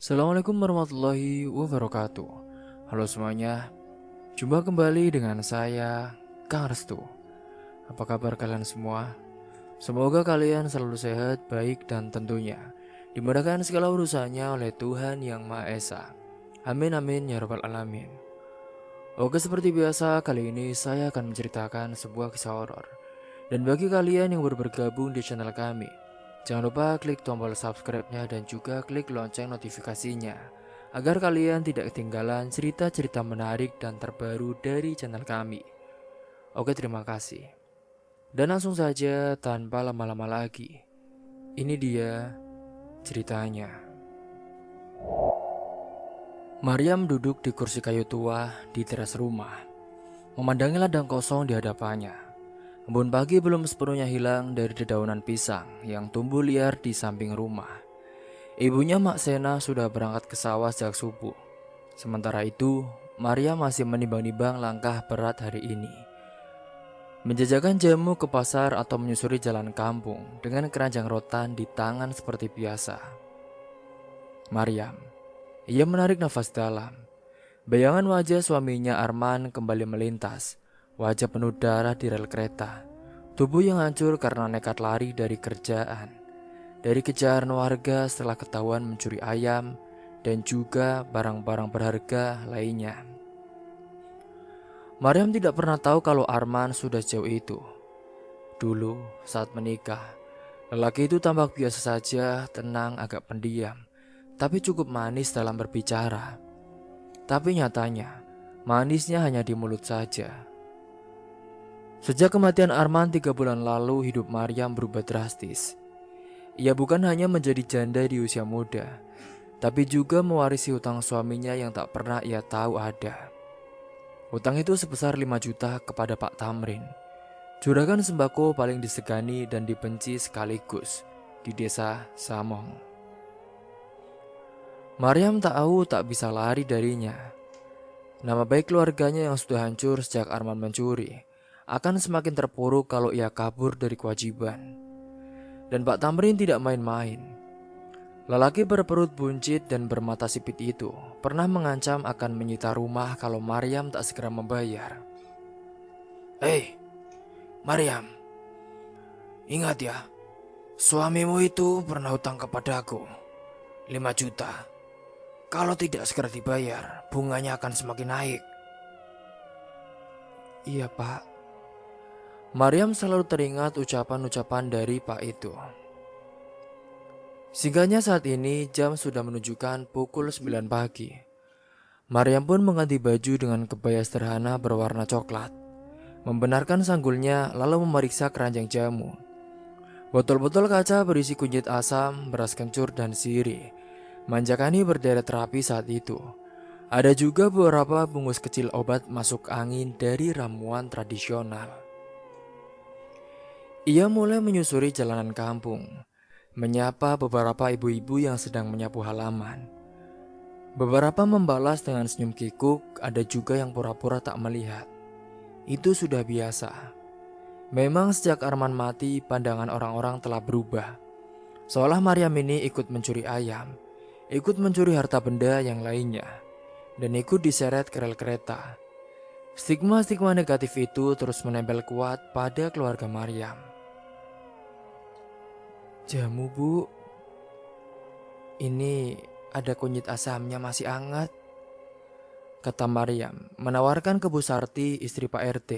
Assalamualaikum warahmatullahi wabarakatuh. Halo semuanya, jumpa kembali dengan saya, Kang Restu. Apa kabar kalian semua? Semoga kalian selalu sehat, baik, dan tentunya dimudahkan segala urusannya oleh Tuhan Yang Maha Esa. Amin amin ya rabbal alamin. Oke, seperti biasa, kali ini saya akan menceritakan sebuah kisah horor. Dan bagi kalian yang baru bergabung di channel kami, jangan lupa klik tombol subscribe-nya dan juga klik lonceng notifikasinya agar kalian tidak ketinggalan cerita-cerita menarik dan terbaru dari channel kami. Oke, terima kasih. Dan langsung saja tanpa lama-lama lagi, ini dia ceritanya. Maryam duduk di kursi kayu tua di teras rumah, memandangi ladang kosong di hadapannya. Embun pagi belum sepenuhnya hilang dari dedaunan pisang yang tumbuh liar di samping rumah. Ibunya Mak Sena sudah berangkat ke sawah sejak subuh. Sementara itu, Maria masih menimbang-nimbang langkah berat hari ini. Menjajakan jamu ke pasar atau menyusuri jalan kampung dengan keranjang rotan di tangan seperti biasa. Maryam, ia menarik nafas dalam. Bayangan wajah suaminya Arman kembali melintas. Wajah penuh darah di rel kereta. Tubuh yang hancur karena nekat lari dari kerjaan. Dari kejaran warga setelah ketahuan mencuri ayam dan juga barang-barang berharga lainnya. Maryam tidak pernah tahu kalau Arman sudah sejauh itu. Dulu saat menikah, lelaki itu tampak biasa saja, tenang, agak pendiam, tapi cukup manis dalam berbicara. Tapi nyatanya, manisnya hanya di mulut saja. Sejak kematian Arman 3 bulan lalu, hidup Maryam berubah drastis. Ia bukan hanya menjadi janda di usia muda, tapi juga mewarisi hutang suaminya yang tak pernah ia tahu ada. Hutang itu sebesar 5 juta kepada Pak Tamrin, juragan sembako paling disegani dan dibenci sekaligus di desa Samong. Maryam tahu tak bisa lari darinya. Nama baik keluarganya yang sudah hancur sejak Arman mencuri akan semakin terpuruk kalau ia kabur dari kewajiban. Dan Pak Tamrin tidak main-main. Lelaki berperut buncit dan bermata sipit itu pernah mengancam akan menyita rumah kalau Maryam tak segera membayar. Hei, Maryam, ingat ya, suamimu itu pernah hutang kepadaku 5 juta. Kalau tidak segera dibayar, bunganya akan semakin naik. Iya, Pak. Maryam selalu teringat ucapan-ucapan dari Pak itu. Singkatnya saat ini jam sudah menunjukkan pukul 9 pagi. Maryam pun mengganti baju dengan kebaya sederhana berwarna coklat. Membenarkan sanggulnya lalu memeriksa keranjang jamu. Botol-botol kaca berisi kunyit asam, beras kencur, dan sirih. Manjakani berderet rapi saat itu. Ada juga beberapa bungkus kecil obat masuk angin dari ramuan tradisional. Ia mulai menyusuri jalanan kampung, menyapa beberapa ibu-ibu yang sedang menyapu halaman. Beberapa membalas dengan senyum kikuk, ada juga yang pura-pura tak melihat. Itu sudah biasa. Memang sejak Arman mati, pandangan orang-orang telah berubah. Seolah Maryam ini ikut mencuri ayam, ikut mencuri harta benda yang lainnya, dan ikut diseret ke rel kereta. Stigma-stigma negatif itu terus menempel kuat pada keluarga Maryam. Jamu, Bu. Ini ada kunyit asamnya masih hangat, kata Maryam, menawarkan ke Bu Sarti, istri Pak RT.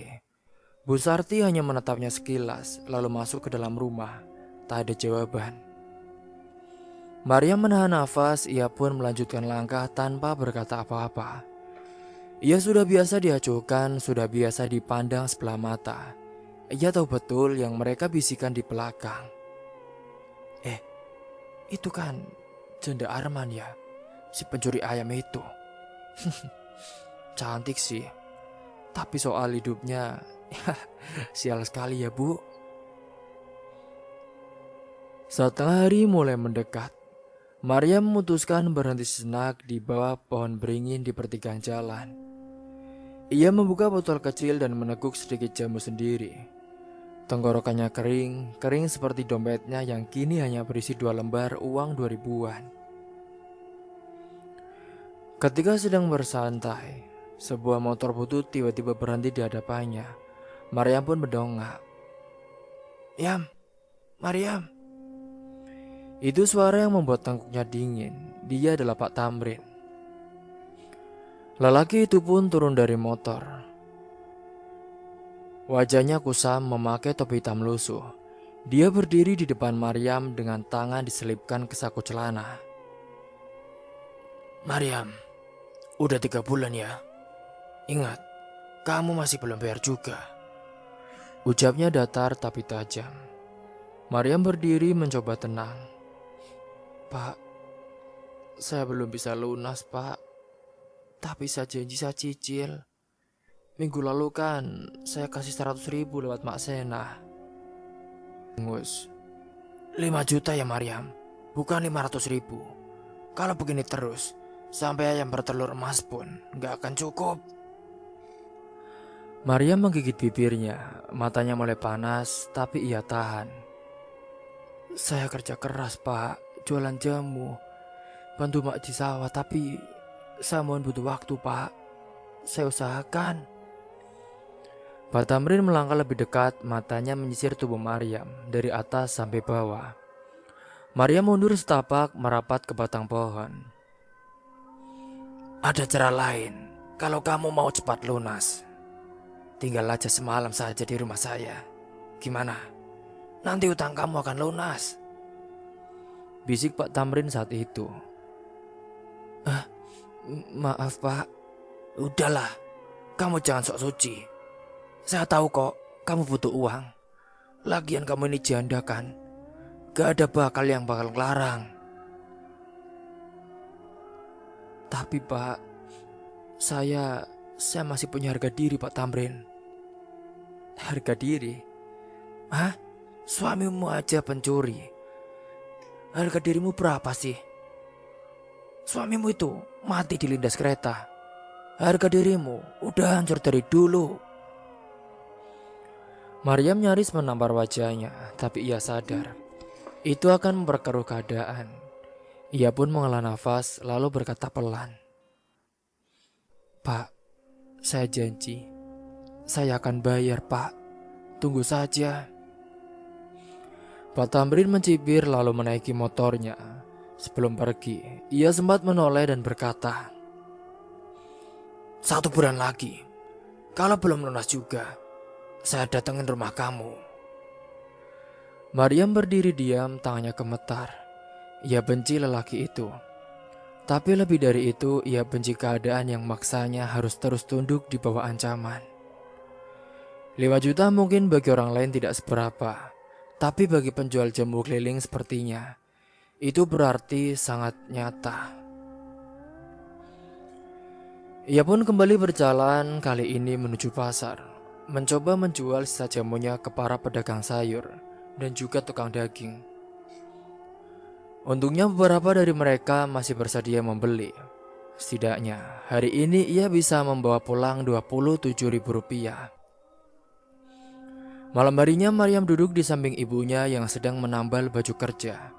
Bu Sarti hanya menatapnya sekilas, lalu masuk ke dalam rumah. Tak ada jawaban. Maryam menahan nafas, ia pun melanjutkan langkah tanpa berkata apa-apa. Ia sudah biasa diacuhkan, sudah biasa dipandang sebelah mata. Ia tahu betul yang mereka bisikan di belakang. Itu kan janda Arman ya, si pencuri ayam itu. Cantik sih, tapi soal hidupnya, sial sekali ya, Bu. Setelah hari mulai mendekat, Maryam memutuskan berhenti sejenak di bawah pohon beringin di pertigaan jalan. Ia membuka botol kecil dan meneguk sedikit jamu sendiri. Tenggorokannya kering seperti dompetnya yang kini hanya berisi 2 lembar uang 2000-an. Ketika sedang bersantai, sebuah motor butut tiba-tiba berhenti di hadapannya. Maryam pun mendongak. "Yam, Maryam." Itu suara yang membuat tengkuknya dingin. Dia adalah Pak Tamrin. Lelaki itu pun turun dari motor. Wajahnya kusam memakai topi hitam lusuh. Dia berdiri di depan Maryam dengan tangan diselipkan ke saku celana. "Maryam, udah 3 bulan ya. Ingat, kamu masih belum bayar juga." Ucapnya datar tapi tajam. Maryam berdiri mencoba tenang. "Pak, saya belum bisa lunas, Pak. Tapi saya janji saya cicil. Minggu lalu kan saya kasih 100.000 lewat Mak Sena." "Ngus, 5 juta ya Maryam, bukan 500.000. Kalau begini terus, sampai ayam bertelur emas pun gak akan cukup." Maryam menggigit bibirnya, matanya mulai panas, tapi ia tahan. "Saya kerja keras, Pak, jualan jamu, bantu mak di sawah, tapi saya mohon butuh waktu, Pak. Saya usahakan." Pak Tamrin melangkah lebih dekat, matanya menyisir tubuh Maryam dari atas sampai bawah. Maryam mundur setapak merapat ke batang pohon. "Ada cara lain kalau kamu mau cepat lunas. Tinggal aja semalam saja di rumah saya. Gimana? Nanti utang kamu akan lunas," bisik Pak Tamrin saat itu. "Maaf, Pak." "Udahlah, kamu jangan sok suci. Saya tahu kok kamu butuh uang. Lagian kamu ini janda kan. Gak ada bakal yang bakal ngelarang." "Tapi Pak, saya masih punya harga diri, Pak Tamrin." "Harga diri? Hah? Suamimu aja pencuri. Harga dirimu berapa sih? Suamimu itu mati dilindas kereta. Harga dirimu udah hancur dari dulu." Maryam nyaris menampar wajahnya, tapi ia sadar itu akan memperkeruh keadaan. Ia pun menghela nafas lalu berkata pelan, "Pak, saya janji. Saya akan bayar, Pak. Tunggu saja." Pak Tamrin mencibir lalu menaiki motornya. Sebelum pergi, ia sempat menoleh dan berkata, "1 bulan lagi, kalau belum lunas juga, saya datengin rumah kamu." Maryam berdiri diam, tangannya gemetar. Ia benci lelaki itu. Tapi lebih dari itu, ia benci keadaan yang maksanya harus terus tunduk di bawah ancaman. 5 juta mungkin bagi orang lain tidak seberapa, tapi bagi penjual jamu keliling sepertinya, itu berarti sangat nyata. Ia pun kembali berjalan, kali ini menuju pasar, mencoba menjual sisa jamunya ke para pedagang sayur dan juga tukang daging. Untungnya beberapa dari mereka masih bersedia membeli. Setidaknya hari ini ia bisa membawa pulang Rp27.000. Malam harinya Maryam duduk di samping ibunya yang sedang menambal baju kerja.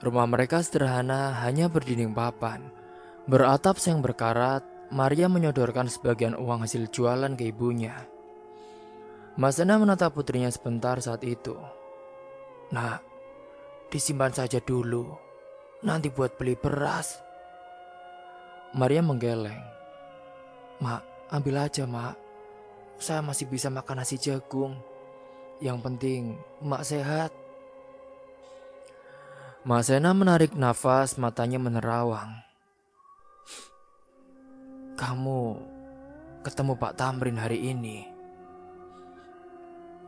Rumah mereka sederhana, hanya berdinding papan. Beratap seng berkarat, Maryam menyodorkan sebagian uang hasil jualan ke ibunya. Mas Ena menatap putrinya sebentar saat itu. "Nak, disimpan saja dulu, nanti buat beli beras." Maryam menggeleng. "Mak, ambil aja, Mak. Saya masih bisa makan nasi jagung. Yang penting Mak sehat." Mas Ena menarik nafas, matanya menerawang. "Kamu ketemu Pak Tamrin hari ini?"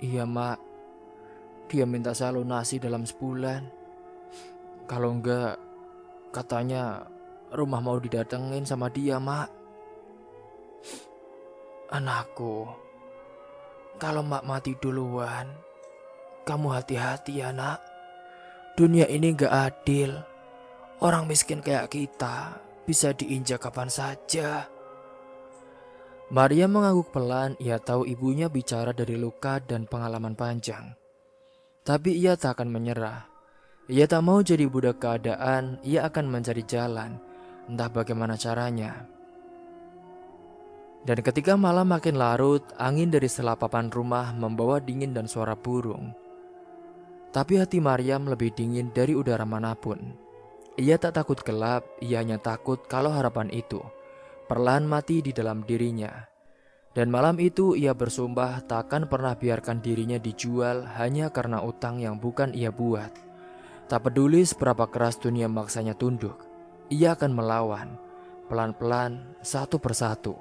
"Iya, Mak. Dia minta saya lunasi dalam sebulan. Kalau enggak, katanya rumah mau didatengin sama dia, Mak." "Anakku, kalau Mak mati duluan, kamu hati-hati ya, Nak. Dunia ini gak adil. Orang miskin kayak kita bisa diinjak kapan saja." Maria mengangguk pelan. Ia tahu ibunya bicara dari luka dan pengalaman panjang. Tapi ia tak akan menyerah. Ia tak mau jadi budak keadaan. Ia akan mencari jalan. entah bagaimana caranya. Dan ketika malam makin larut, angin dari selapapan rumah membawa dingin dan suara burung. Tapi hati Maryam lebih dingin dari udara manapun. Ia tak takut gelap, ia hanya takut kalau harapan itu perlahan mati di dalam dirinya. Dan malam itu ia bersumpah takkan pernah biarkan dirinya dijual hanya karena utang yang bukan ia buat. Tak peduli seberapa keras dunia maksanya tunduk, ia akan melawan, pelan-pelan, satu persatu.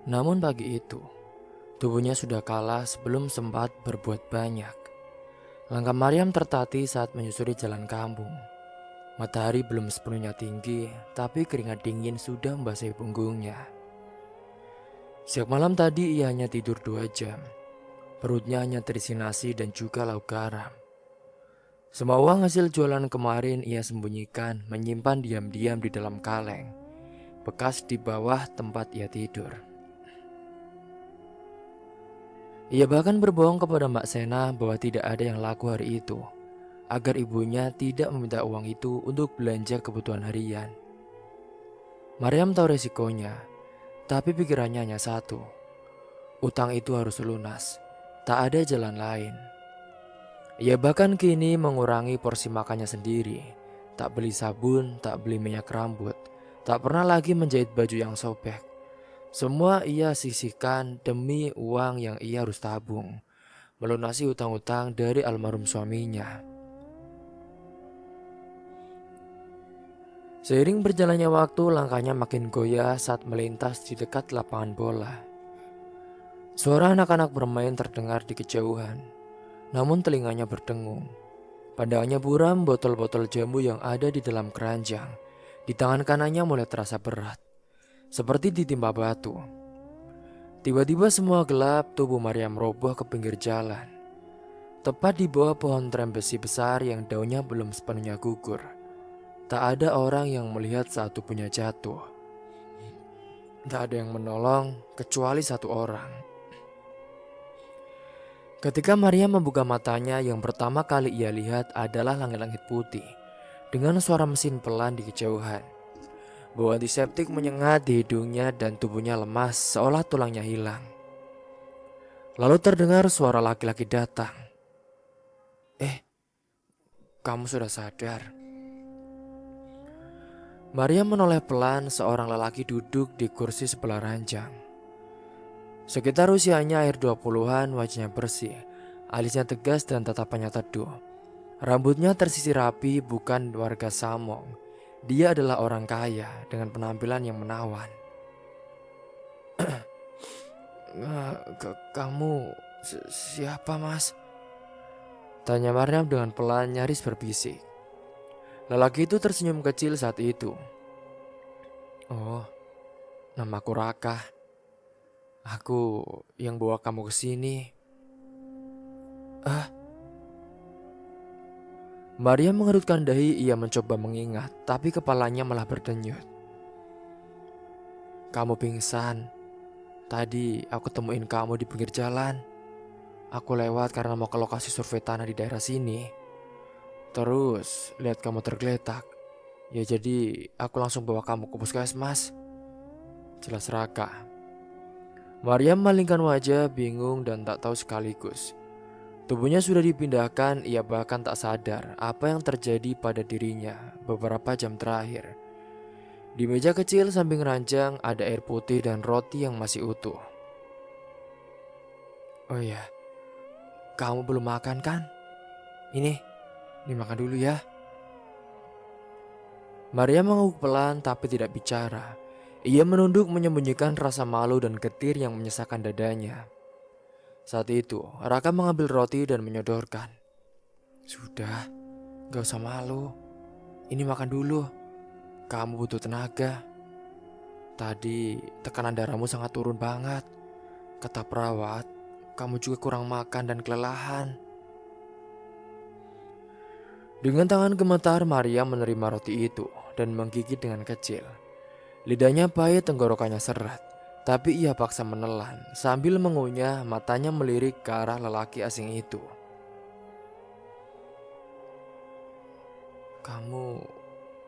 Namun pagi itu, tubuhnya sudah kalah sebelum sempat berbuat banyak. Langkah Maryam tertatih saat menyusuri jalan kampung. Matahari belum sepenuhnya tinggi, tapi keringat dingin sudah membasahi punggungnya. Siang malam tadi ia hanya tidur 2 jam. Perutnya hanya terisi nasi dan juga lauk garam. Semua uang hasil jualan kemarin ia sembunyikan, menyimpan diam-diam di dalam kaleng, bekas di bawah tempat ia tidur. Ia bahkan berbohong kepada Mbak Sena bahwa tidak ada yang laku hari itu, agar ibunya tidak meminta uang itu untuk belanja kebutuhan harian. Maryam tahu resikonya, tapi pikirannya hanya satu. Utang itu harus lunas, tak ada jalan lain. Ia bahkan kini mengurangi porsi makannya sendiri, tak beli sabun, tak beli minyak rambut, tak pernah lagi menjahit baju yang sobek. Semua ia sisihkan demi uang yang ia harus tabung, melunasi utang-utang dari almarhum suaminya. Seiring berjalannya waktu, langkahnya makin goyah saat melintas di dekat lapangan bola. Suara anak-anak bermain terdengar di kejauhan, namun telinganya berdengung. Pandangannya buram botol-botol jamu yang ada di dalam keranjang. Di tangan kanannya mulai terasa berat, seperti ditimpa batu. Tiba-tiba semua gelap, tubuh Maryam roboh ke pinggir jalan. Tepat di bawah pohon trembesi besar yang daunnya belum sepenuhnya gugur. Tak ada orang yang melihat saat tubuhnya jatuh. Tak ada yang menolong kecuali satu orang. Ketika Maryam membuka matanya, yang pertama kali ia lihat adalah langit-langit putih dengan suara mesin pelan di kejauhan. Bau antiseptik menyengat di hidungnya dan tubuhnya lemas seolah tulangnya hilang. Lalu terdengar suara laki-laki datang. Kamu sudah sadar?" Maria menoleh pelan, seorang lelaki duduk di kursi sebelah ranjang. Sekitar usianya akhir 20-an, wajahnya bersih, alisnya tegas dan tatapannya teduh. Rambutnya tersisir rapi, bukan warga Samong. Dia adalah orang kaya dengan penampilan yang menawan. Kamu siapa, Mas?" tanya Maryam dengan pelan, nyaris berbisik. Lelaki itu tersenyum kecil saat itu. "Oh, namaku Raka. Aku yang bawa kamu ke sini." "Ah?" Maria mengerutkan dahi, ia mencoba mengingat, tapi kepalanya malah berdenyut. "Kamu pingsan. Tadi aku temuin kamu di pinggir jalan. Aku lewat karena mau ke lokasi survei tanah di daerah sini. Terus lihat kamu tergeletak. Ya jadi aku langsung bawa kamu ke puskesmas," jelas Raka. Maryam malingkan wajah, bingung dan tak tahu sekaligus. Tubuhnya sudah dipindahkan, ia bahkan tak sadar apa yang terjadi pada dirinya beberapa jam terakhir. Di meja kecil samping ranjang ada air putih dan roti yang masih utuh. "Oh iya, kamu belum makan kan? Ini makan dulu ya." Maria mengangguk pelan tapi tidak bicara. Ia menunduk menyembunyikan rasa malu dan getir yang menyesakkan dadanya. Saat itu, Raka mengambil roti dan menyodorkan. "Sudah, gak usah malu. Ini makan dulu. Kamu butuh tenaga. Tadi tekanan darahmu sangat turun banget. Kata perawat, kamu juga kurang makan dan kelelahan." Dengan tangan gemetar, Maria menerima roti itu dan menggigit dengan kecil. Lidahnya pahit, tenggorokannya seret, tapi ia paksa menelan. Sambil mengunyah, matanya melirik ke arah lelaki asing itu. "Kamu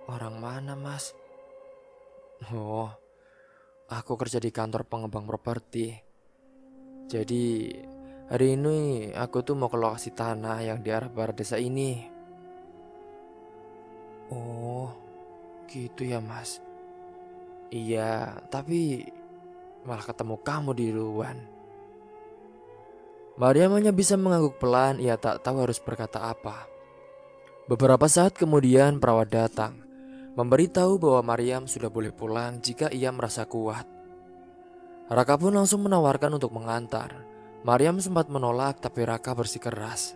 Orang mana, Mas? Oh, aku kerja di kantor pengembang properti. Jadi, hari ini aku tuh mau ke lokasi tanah yang di arah barat desa ini. Oh, gitu ya, Mas. Iya, tapi malah ketemu kamu di duluan. Mariam hanya bisa mengangguk pelan, ia tak tahu harus berkata apa. Beberapa saat kemudian perawat datang, memberitahu bahwa Mariam sudah boleh pulang jika ia merasa kuat. Raka pun langsung menawarkan untuk mengantar. Mariam sempat menolak tapi Raka bersikeras.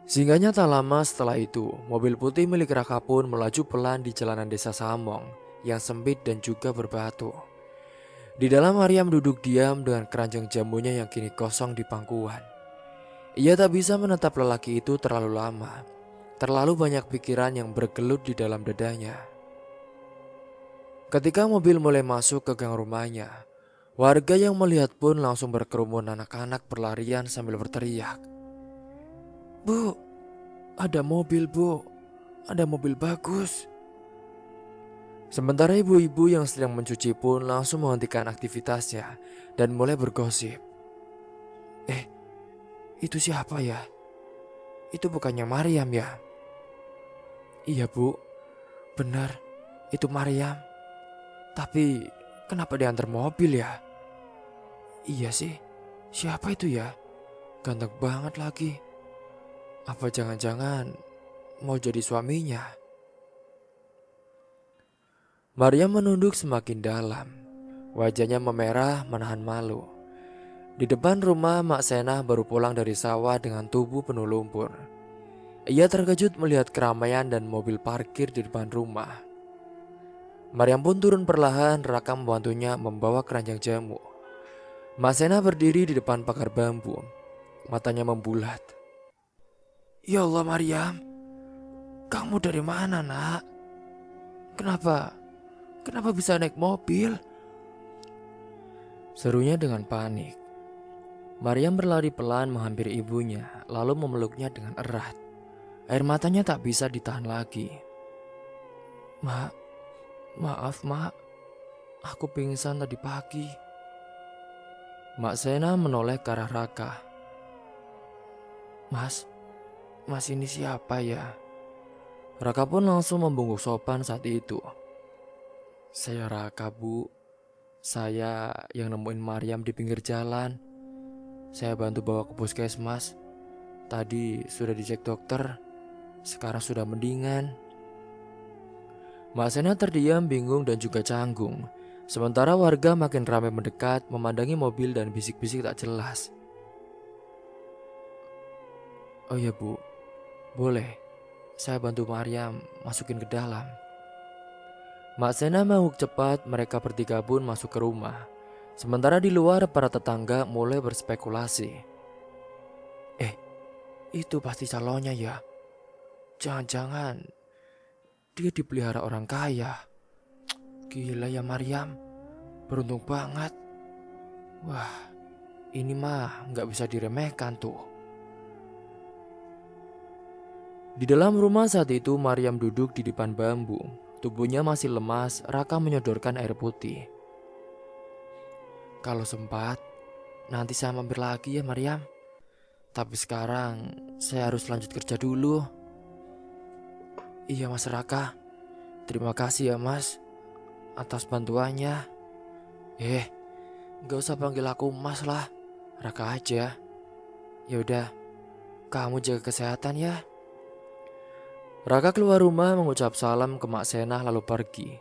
Singgahnya tak lama setelah itu, mobil putih milik Raka pun melaju pelan di jalanan desa Samong yang sempit dan juga berbatu. Di dalam Mariam duduk diam dengan keranjang jamunya yang kini kosong di pangkuan. Ia tak bisa menatap lelaki itu terlalu lama. Terlalu banyak pikiran yang bergelut di dalam dadanya. Ketika mobil mulai masuk ke gang rumahnya, warga yang melihat pun langsung berkerumun, anak-anak berlarian sambil berteriak. "Bu, ada mobil, Bu. Ada mobil bagus." Sementara ibu-ibu yang sedang mencuci pun langsung menghentikan aktivitasnya dan mulai bergosip. "Eh, itu siapa ya? Itu bukannya Mariam ya?" "Iya, Bu. Benar, itu Mariam. Tapi kenapa diantar mobil ya?" "Iya sih, siapa itu ya? Ganteng banget lagi. Apa jangan-jangan mau jadi suaminya?" Mariam menunduk semakin dalam. Wajahnya memerah menahan malu. Di depan rumah Mak Senah baru pulang dari sawah dengan tubuh penuh lumpur. Ia terkejut melihat keramaian dan mobil parkir di depan rumah. Mariam pun turun perlahan, Raka membantunya membawa keranjang jamu. Mak Senah berdiri di depan pagar bambu. Matanya membulat. "Ya Allah Mariam, kamu dari mana nak? Kenapa bisa naik mobil?" Serunya dengan panik. Mariam berlari pelan menghampiri ibunya, lalu memeluknya dengan erat. Air matanya tak bisa ditahan lagi. "Mak, maaf mak, aku pingsan tadi pagi." Mak Sena menoleh ke arah Raka. Mas ini siapa ya?" Raka pun langsung membungkuk sopan saat itu. "Saya Raka, Bu. Saya yang nemuin Mariam di pinggir jalan. Saya bantu bawa ke puskesmas. Tadi sudah dicek dokter, sekarang sudah mendingan." Mak Sena terdiam bingung dan juga canggung. Sementara warga makin ramai mendekat, memandangi mobil dan bisik-bisik tak jelas. "Oh ya Bu, boleh saya bantu Mariam masukin ke dalam." Mak Sena mengangguk cepat, mereka bertiga pun masuk ke rumah. Sementara di luar para tetangga mulai berspekulasi. "Eh, itu pasti calonnya ya. Jangan-jangan dia dipelihara orang kaya. Gila ya Mariam, beruntung banget. Wah, ini mah nggak bisa diremehkan tuh." Di dalam rumah saat itu Mariam duduk di depan bambu. Tubuhnya masih lemas, Raka menyodorkan air putih. "Kalau sempat, nanti saya mampir lagi ya Mariam. Tapi sekarang saya harus lanjut kerja dulu." "Iya Mas Raka, terima kasih ya Mas atas bantuannya." Gak usah panggil aku Mas lah, Raka aja. Yaudah, kamu jaga kesehatan ya." Raka keluar rumah mengucap salam ke Mak Senah lalu pergi.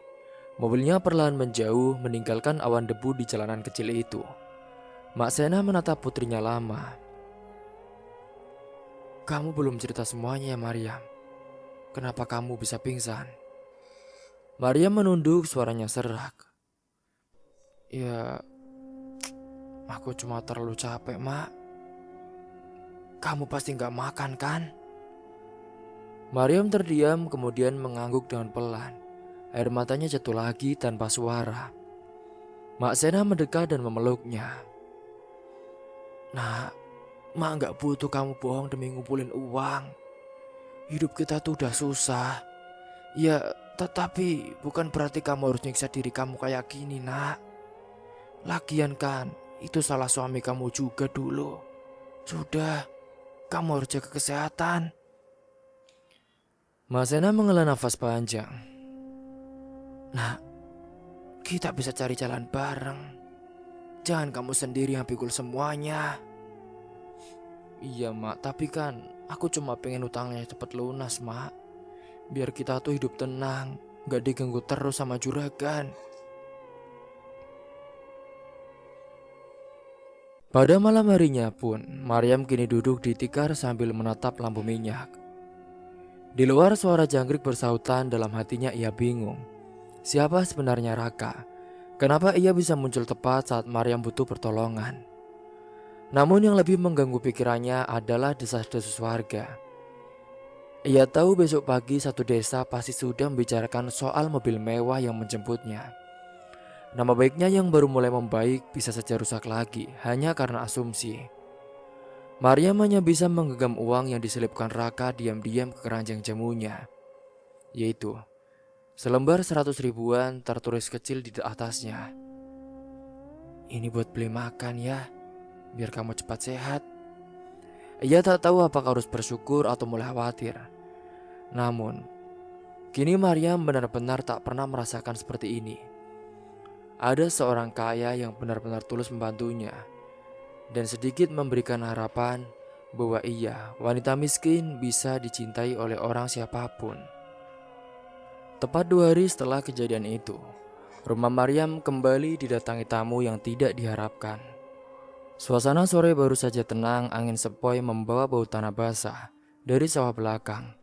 Mobilnya perlahan menjauh meninggalkan awan debu di jalanan kecil itu. Mak Senah menatap putrinya lama. "Kamu belum cerita semuanya ya Mariam. Kenapa kamu bisa pingsan?" Mariam menunduk, suaranya serak. "Ya, aku cuma terlalu capek mak." "Kamu pasti gak makan kan?" Mariam terdiam kemudian mengangguk dengan pelan. Air matanya jatuh lagi tanpa suara. Mak Sena mendekat dan memeluknya. "Nak, mak gak butuh kamu bohong demi ngumpulin uang. Hidup kita tuh udah susah. Ya, tetapi bukan berarti kamu harus nyiksa diri kamu kayak gini, nak. Lagian kan, itu salah suami kamu juga dulu. Sudah, kamu harus jaga kesehatan. Mbak Sena menghela nafas panjang. Nah, kita bisa cari jalan bareng. Jangan kamu sendiri yang pikul semuanya. Iya mak, tapi kan aku cuma pengen utangnya cepet lunas mak. Biar kita tuh hidup tenang, gak diganggu terus sama juragan. Pada malam harinya pun, Maryam kini duduk di tikar sambil menatap lampu minyak. Di luar suara jangkrik bersautan, dalam hatinya ia bingung. Siapa sebenarnya Raka? Kenapa ia bisa muncul tepat saat Maryam butuh pertolongan? Namun yang lebih mengganggu pikirannya adalah desas-desus warga. Ia tahu besok pagi satu desa pasti sudah membicarakan soal mobil mewah yang menjemputnya. Nama baiknya yang baru mulai membaik bisa saja rusak lagi hanya karena asumsi. Maryam hanya bisa menggenggam uang yang diselipkan Raka diam-diam ke keranjang jamunya, yaitu selembar 100 ribuan tertulis kecil di atasnya. Ini buat beli makan ya, biar kamu cepat sehat. Ia tak tahu apakah harus bersyukur atau mulai khawatir. Namun, kini Maryam benar-benar tak pernah merasakan seperti ini. Ada seorang kaya yang benar-benar tulus membantunya dan sedikit memberikan harapan bahwa ia, wanita miskin, bisa dicintai oleh orang siapapun. Tepat 2 hari setelah kejadian itu, rumah Maryam kembali didatangi tamu yang tidak diharapkan. Suasana sore baru saja tenang, angin sepoi membawa bau tanah basah dari sawah belakang.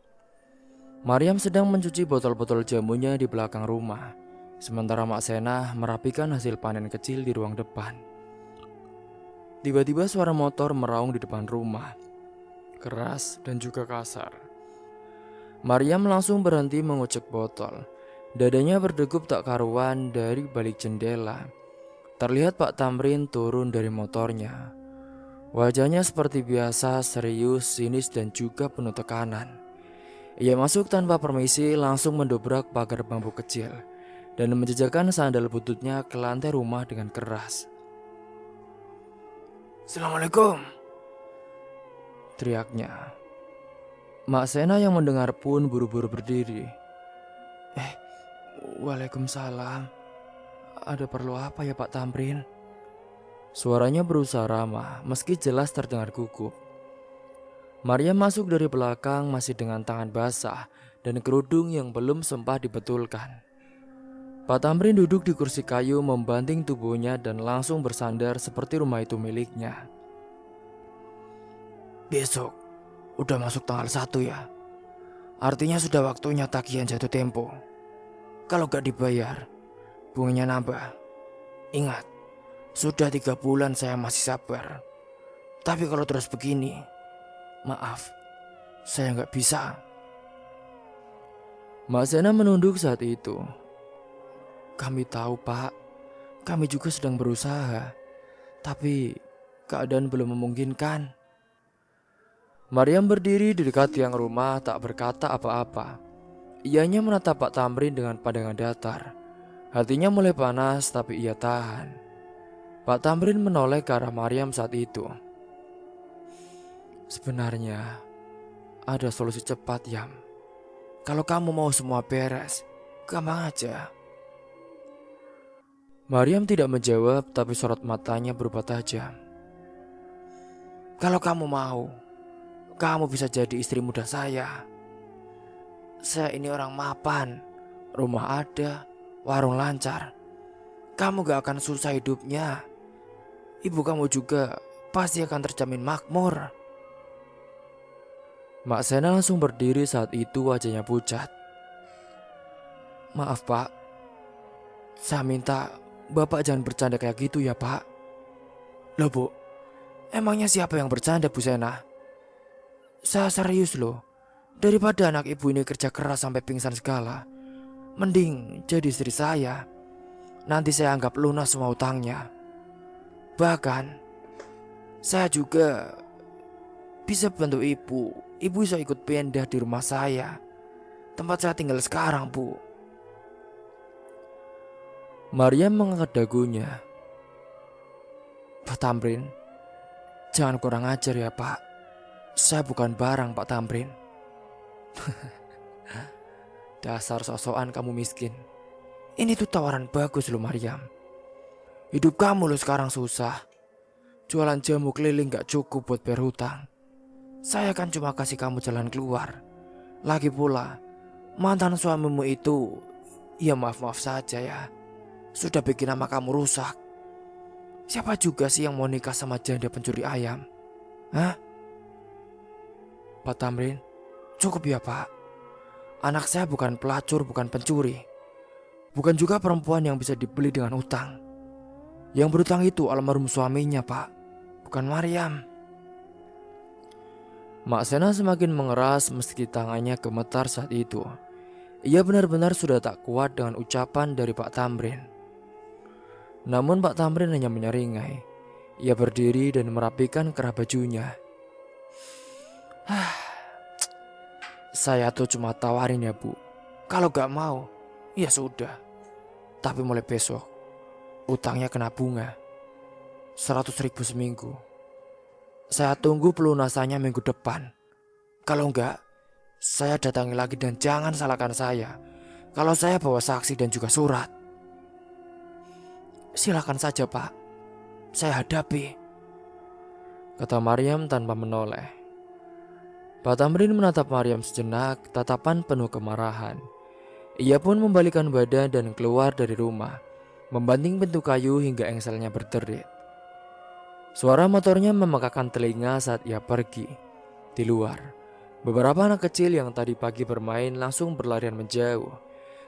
Maryam sedang mencuci botol-botol jamunya di belakang rumah, sementara Mak Sena merapikan hasil panen kecil di ruang depan. Tiba-tiba suara motor meraung di depan rumah, keras dan juga kasar. Maryam langsung berhenti mengucek botol. Dadanya berdegup tak karuan. Dari balik jendela terlihat Pak Tamrin turun dari motornya. Wajahnya seperti biasa, serius, sinis dan juga penuh tekanan. Ia masuk tanpa permisi, langsung mendobrak pagar bambu kecil dan menjejakkan sandal bututnya ke lantai rumah dengan keras. Assalamualaikum, Teriaknya. Mak Sena yang mendengar pun buru-buru berdiri. Waalaikumsalam. Ada perlu apa ya Pak Tamrin? Suaranya berusaha ramah meski jelas terdengar gugup. Maria masuk dari belakang masih dengan tangan basah dan kerudung yang belum sempat dibetulkan. Pak Tamrin duduk di kursi kayu membanting tubuhnya dan langsung bersandar seperti rumah itu miliknya. Besok udah masuk tanggal 1 ya. Artinya sudah waktunya tagihan jatuh tempo. Kalau gak dibayar, bunganya nambah. Ingat, sudah 3 bulan saya masih sabar. Tapi kalau terus begini, maaf, saya gak bisa. Mbak Sena menunduk saat itu. Kami tahu Pak, kami juga sedang berusaha, tapi keadaan belum memungkinkan. Maryam berdiri di dekat tiang rumah tak berkata apa-apa. Ianya menatap Pak Tamrin dengan pandangan datar. Hatinya mulai panas tapi ia tahan. Pak Tamrin menoleh ke arah Maryam saat itu. Sebenarnya ada solusi cepat Yam. Kalau kamu mau semua beres, gampang aja. Maryam tidak menjawab tapi sorot matanya berubah tajam. Kalau kamu mau, kamu bisa jadi istri muda saya. Saya ini orang mapan, rumah ada, warung lancar. Kamu gak akan susah hidupnya. Ibu kamu juga pasti akan terjamin makmur. Mak Sena langsung berdiri saat itu, wajahnya pucat. Maaf Pak, saya minta Bapak jangan bercanda kayak gitu ya Pak. Loh Bu, emangnya siapa yang bercanda Bu Sena? Saya serius loh. Daripada anak ibu ini kerja keras sampai pingsan segala, mending jadi istri saya. Nanti saya anggap lunas semua utangnya. Bahkan saya juga bisa bantu ibu. Ibu bisa ikut pindah di rumah saya. tempat saya tinggal sekarang, Bu. Maryam mengangkat dagunya. Pak Tamrin, jangan kurang ajar ya, Pak. Saya bukan barang, Pak Tamrin. Dasar sosokan kamu miskin. Ini tuh tawaran bagus loh, Maryam. Hidup kamu loh sekarang susah. Jualan jamu keliling gak cukup buat bayar hutang. Saya kan cuma kasih kamu jalan keluar. Lagi pula, mantan suamimu itu, ya maaf-maaf saja ya, sudah bikin nama kamu rusak. Siapa juga sih yang mau nikah sama janda pencuri ayam? Hah? Pak Tamrin, cukup ya Pak. Anak saya bukan pelacur, bukan pencuri. Bukan juga perempuan yang bisa dibeli dengan utang. Yang berutang itu almarhum suaminya, Pak, bukan Maryam. Mak Sena semakin mengeras meski tangannya gemetar saat itu. Ia benar-benar sudah tak kuat dengan ucapan dari Pak Tamrin. Namun Pak Tamrin hanya menyeringai. Ia berdiri dan merapikan kerah bajunya. Saya tuh cuma tawarin ya Bu. Kalau gak mau, ya sudah. Tapi mulai besok, utangnya kena bunga 100.000 seminggu. Saya tunggu pelunasannya minggu depan. Kalau enggak, saya datangi lagi dan jangan salahkan saya. Kalau saya bawa saksi dan juga surat. Silakan saja Pak, saya hadapi, kata Maryam tanpa menoleh. Pak Tamrin menatap Maryam sejenak, tatapan penuh kemarahan. Ia pun membalikkan badan dan keluar dari rumah, membanting pintu kayu hingga engselnya berderit. Suara motornya memekakan telinga saat ia pergi. Di luar, beberapa anak kecil yang tadi pagi bermain langsung berlarian menjauh,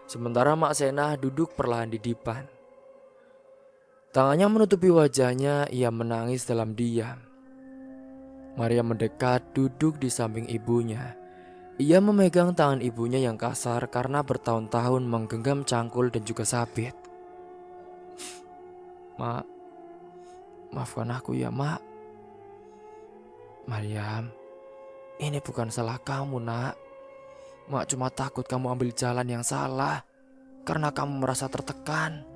sementara Mak Sena duduk perlahan di dipan. Tangannya menutupi wajahnya, ia menangis dalam diam. Maria mendekat duduk di samping ibunya. Ia memegang tangan ibunya yang kasar karena bertahun-tahun menggenggam cangkul dan juga sabit. Mak, maafkan aku ya Mak. Maryam, ini bukan salah kamu nak. Mak cuma takut kamu ambil jalan yang salah karena kamu merasa tertekan.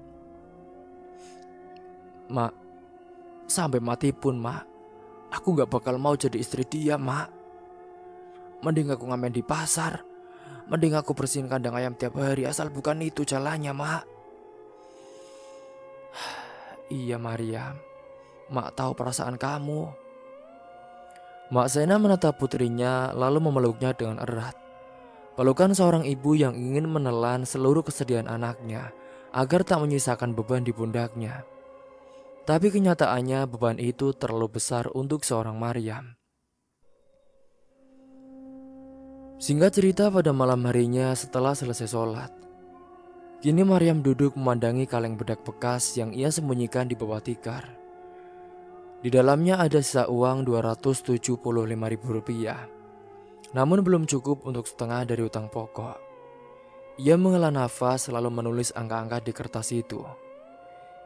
Mak, sampai mati pun Mak, aku gak bakal mau jadi istri dia Mak. Mending aku ngamen di pasar, mending aku bersihin kandang ayam tiap hari asal bukan itu jalannya Mak. Iya Maryam, Mak tahu perasaan kamu. Mak Sena menatap putrinya lalu memeluknya dengan erat. Pelukan seorang ibu yang ingin menelan seluruh kesedihan anaknya agar tak menyisakan beban di pundaknya. Tapi kenyataannya beban itu terlalu besar untuk seorang Maryam. Singkat cerita, pada malam harinya setelah selesai sholat, kini Maryam duduk memandangi kaleng bedak bekas yang ia sembunyikan di bawah tikar. Di dalamnya ada sisa uang Rp275.000, namun belum cukup untuk setengah dari utang pokok. Ia menghela nafas lalu menulis angka-angka di kertas itu.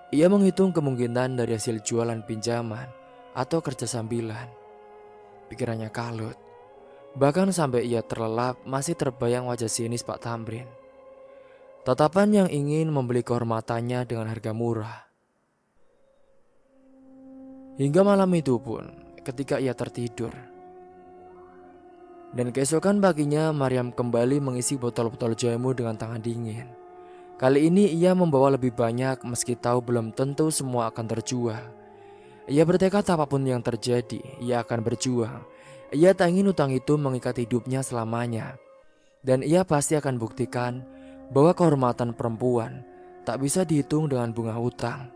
Ia menghitung kemungkinan dari hasil jualan pinjaman atau kerja sambilan. Pikirannya kalut. Bahkan sampai ia terlelap masih terbayang wajah sinis Pak Tamrin. Tatapan yang ingin membeli kehormatannya dengan harga murah. Hingga malam itu pun ketika ia tertidur. Dan keesokan paginya Maryam kembali mengisi botol-botol jamu dengan tangan dingin. Kali ini ia membawa lebih banyak meski tahu belum tentu semua akan terjual. Ia bertekad apapun yang terjadi, ia akan berjuang. Ia tak ingin utang itu mengikat hidupnya selamanya. Dan ia pasti akan buktikan bahwa kehormatan perempuan tak bisa dihitung dengan bunga utang.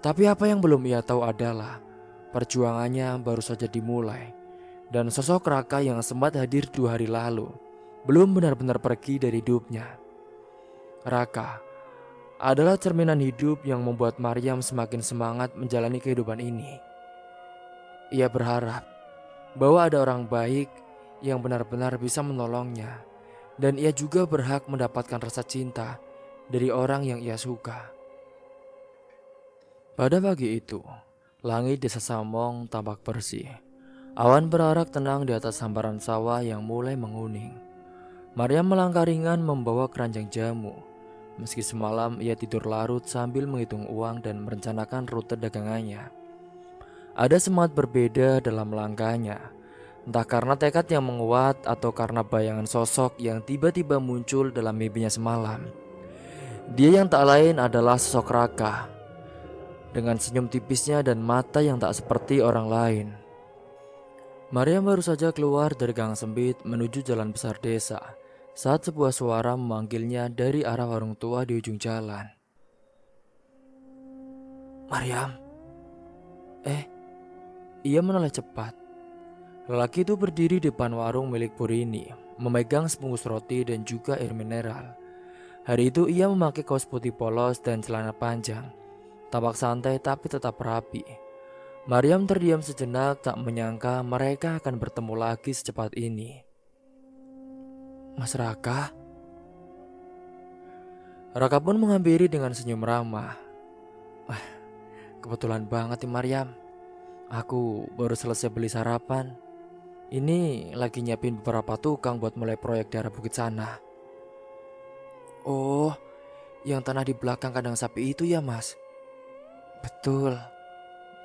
Tapi apa yang belum ia tahu adalah perjuangannya baru saja dimulai. Dan sosok Raka yang sempat hadir 2 hari lalu belum benar-benar pergi dari hidupnya. Raka adalah cerminan hidup yang membuat Maryam semakin semangat menjalani kehidupan ini. Ia berharap bahwa ada orang baik yang benar-benar bisa menolongnya, dan ia juga berhak mendapatkan rasa cinta dari orang yang ia suka. Pada pagi itu, langit desa Samong tampak bersih. Awan berarak tenang di atas hamparan sawah yang mulai menguning. Maryam melangkah ringan membawa keranjang jamu. Meski semalam ia tidur larut sambil menghitung uang dan merencanakan rute dagangannya. Ada semangat berbeda dalam langkahnya. Entah karena tekad yang menguat atau karena bayangan sosok yang tiba-tiba muncul dalam mimpinya semalam. Dia yang tak lain adalah sosok Raka. Dengan senyum tipisnya dan mata yang tak seperti orang lain. Maryam baru saja keluar dari gang sempit menuju jalan besar desa saat sebuah suara memanggilnya dari arah warung tua di ujung jalan. Maryam, Ia menoleh cepat. Lelaki itu berdiri di depan warung milik Purini, memegang sebungkus roti dan juga air mineral. Hari itu ia memakai kaos putih polos dan celana panjang. Tampak santai tapi tetap rapi. Maryam terdiam sejenak, tak menyangka mereka akan bertemu lagi secepat ini. Mas Raka? Raka pun menghampiri dengan senyum ramah. Kebetulan banget nih Maryam. Aku baru selesai beli sarapan. Ini lagi nyiapin beberapa tukang buat mulai proyek di arah bukit sana. Oh, yang tanah di belakang kandang sapi itu ya mas? Betul.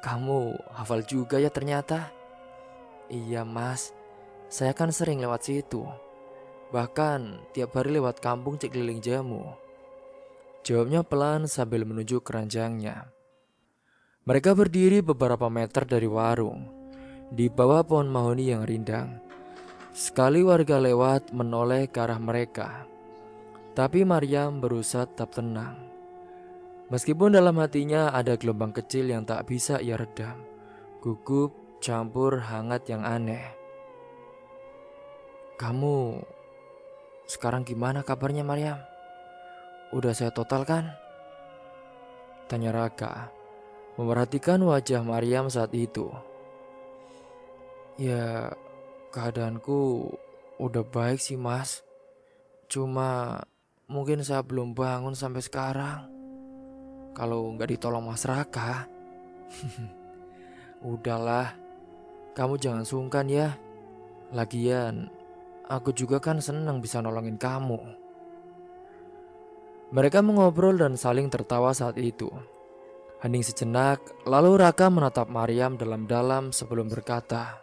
Kamu hafal juga ya ternyata. Iya mas, saya kan sering lewat situ. Bahkan tiap hari lewat kampung Cikliling Jamu. Jawabnya pelan sambil menunjuk keranjangnya. Mereka berdiri beberapa meter dari warung, di bawah pohon mahoni yang rindang. Sekali warga lewat menoleh ke arah mereka. Tapi Maryam berusaha tetap tenang. Meskipun dalam hatinya ada gelombang kecil yang tak bisa ia redam. Gugup campur hangat yang aneh. Kamu sekarang gimana kabarnya Maryam? Udah saya total kan? Tanya Raka, memerhatikan wajah Maryam saat itu. Ya, keadaanku udah baik sih mas. Cuma mungkin saya belum bangun sampai sekarang. Kalau nggak ditolong mas Raka. Udahlah, kamu jangan sungkan ya. Lagian, aku juga kan senang bisa nolongin kamu. Mereka mengobrol dan saling tertawa saat itu. Hening sejenak, lalu Raka menatap Maryam dalam-dalam sebelum berkata,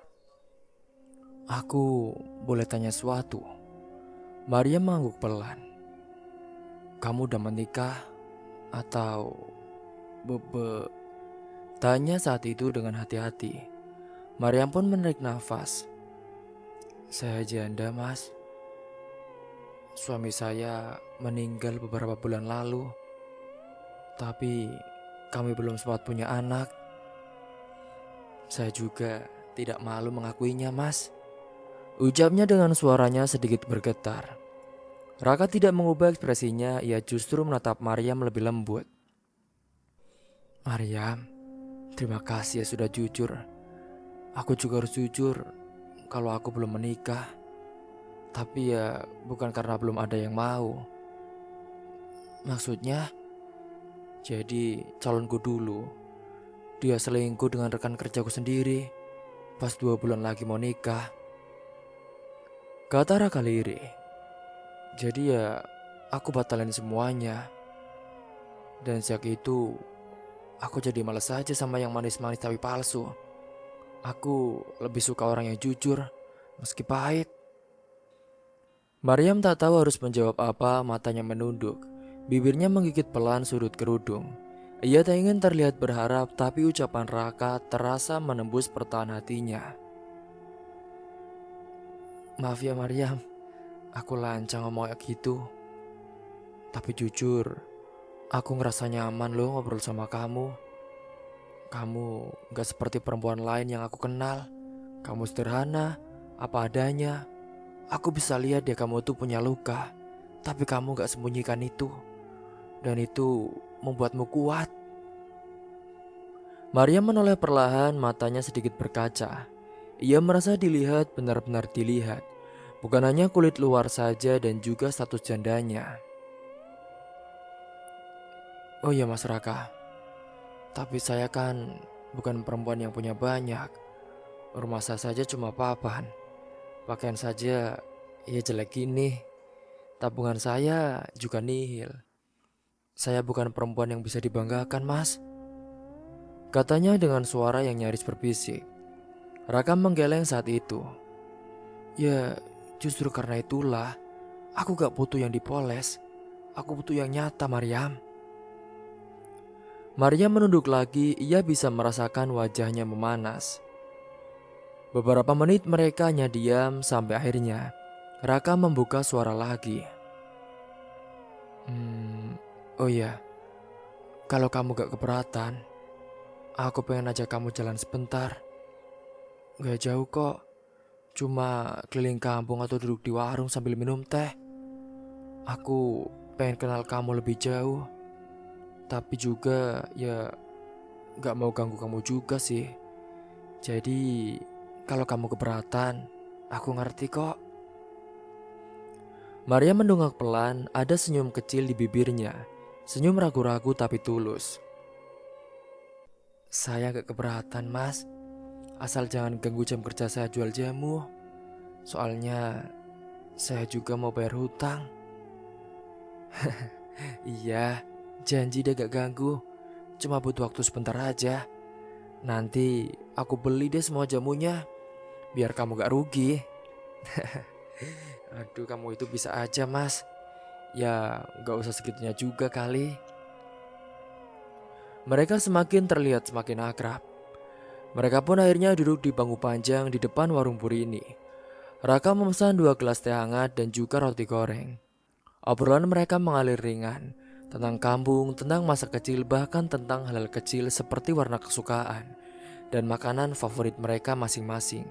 Aku boleh tanya sesuatu? Maryam mengangguk pelan. Kamu udah menikah? Atau bebe? Tanya saat itu dengan hati-hati. Maryam pun menarik nafas. Saya janda mas. Suami saya meninggal beberapa bulan lalu. Tapi kami belum sempat punya anak. Saya juga tidak malu mengakuinya mas. Ucapnya dengan suaranya sedikit bergetar. Raka tidak mengubah ekspresinya, ia justru menatap Maryam lebih lembut. Maryam, terima kasih ya sudah jujur. Aku juga harus jujur kalau aku belum menikah. Tapi ya bukan karena belum ada yang mau. Maksudnya, jadi calonku dulu, dia selingkuh dengan rekan kerjaku sendiri pas 2 bulan lagi mau nikah. Kata Raka lirih. Jadi ya aku batalin semuanya. Dan sejak itu aku jadi malas aja sama yang manis-manis tapi palsu. Aku lebih suka orang yang jujur meski pahit. Maryam tak tahu harus menjawab apa, matanya menunduk. Bibirnya menggigit pelan sudut kerudung. Ia tak ingin terlihat berharap, tapi ucapan Raka terasa menembus pertahanan hatinya. Maaf ya Maryam, aku lancang ngomong kayak gitu. Tapi jujur, aku ngerasa nyaman loh ngobrol sama kamu. Kamu gak seperti perempuan lain yang aku kenal. Kamu sederhana, apa adanya. Aku bisa lihat ya kamu tuh punya luka, tapi kamu gak sembunyikan itu. Dan itu membuatmu kuat. Maryam menoleh perlahan, matanya sedikit berkaca. Ia merasa dilihat, benar-benar dilihat. Bukan hanya kulit luar saja dan juga status jandanya. Oh iya Mas Raka, tapi saya kan bukan perempuan yang punya banyak. Rumah saya saja cuma papan. Pakaian saja ya jelek gini. tabungan saya juga nihil. Saya bukan perempuan yang bisa dibanggakan, Mas. Katanya dengan suara yang nyaris berbisik. Raka menggeleng saat itu. Ya, justru karena itulah aku gak butuh yang dipoles. Aku butuh yang nyata, Maryam. Maryam menunduk lagi, ia bisa merasakan wajahnya memanas. Beberapa menit mereka hanya diam sampai akhirnya Raka membuka suara lagi. Oh iya, kalau kamu gak keberatan, aku pengen ajak kamu jalan sebentar. Gak jauh kok, cuma keliling kampung atau duduk di warung sambil minum teh. Aku pengen kenal kamu lebih jauh, tapi juga ya gak mau ganggu kamu juga sih. Jadi kalau kamu keberatan, aku ngerti kok. Maria mendongak pelan, ada senyum kecil di bibirnya. Senyum ragu-ragu tapi tulus. Saya gak keberatan, Mas. Asal jangan ganggu jam kerja saya jual jamu. Soalnya saya juga mau bayar hutang. Iya, janji deh gak ganggu. Cuma butuh waktu sebentar aja. Nanti aku beli deh semua jamunya, biar kamu gak rugi. Aduh, kamu itu bisa aja, Mas. Ya gak usah segitunya juga kali. Mereka semakin terlihat semakin akrab. Mereka pun akhirnya duduk di bangku panjang di depan warung puri ini. Raka memesan 2 gelas teh hangat dan juga roti goreng. Obrolan mereka mengalir ringan, tentang kampung, tentang masa kecil, bahkan tentang hal-hal kecil seperti warna kesukaan dan makanan favorit mereka masing-masing.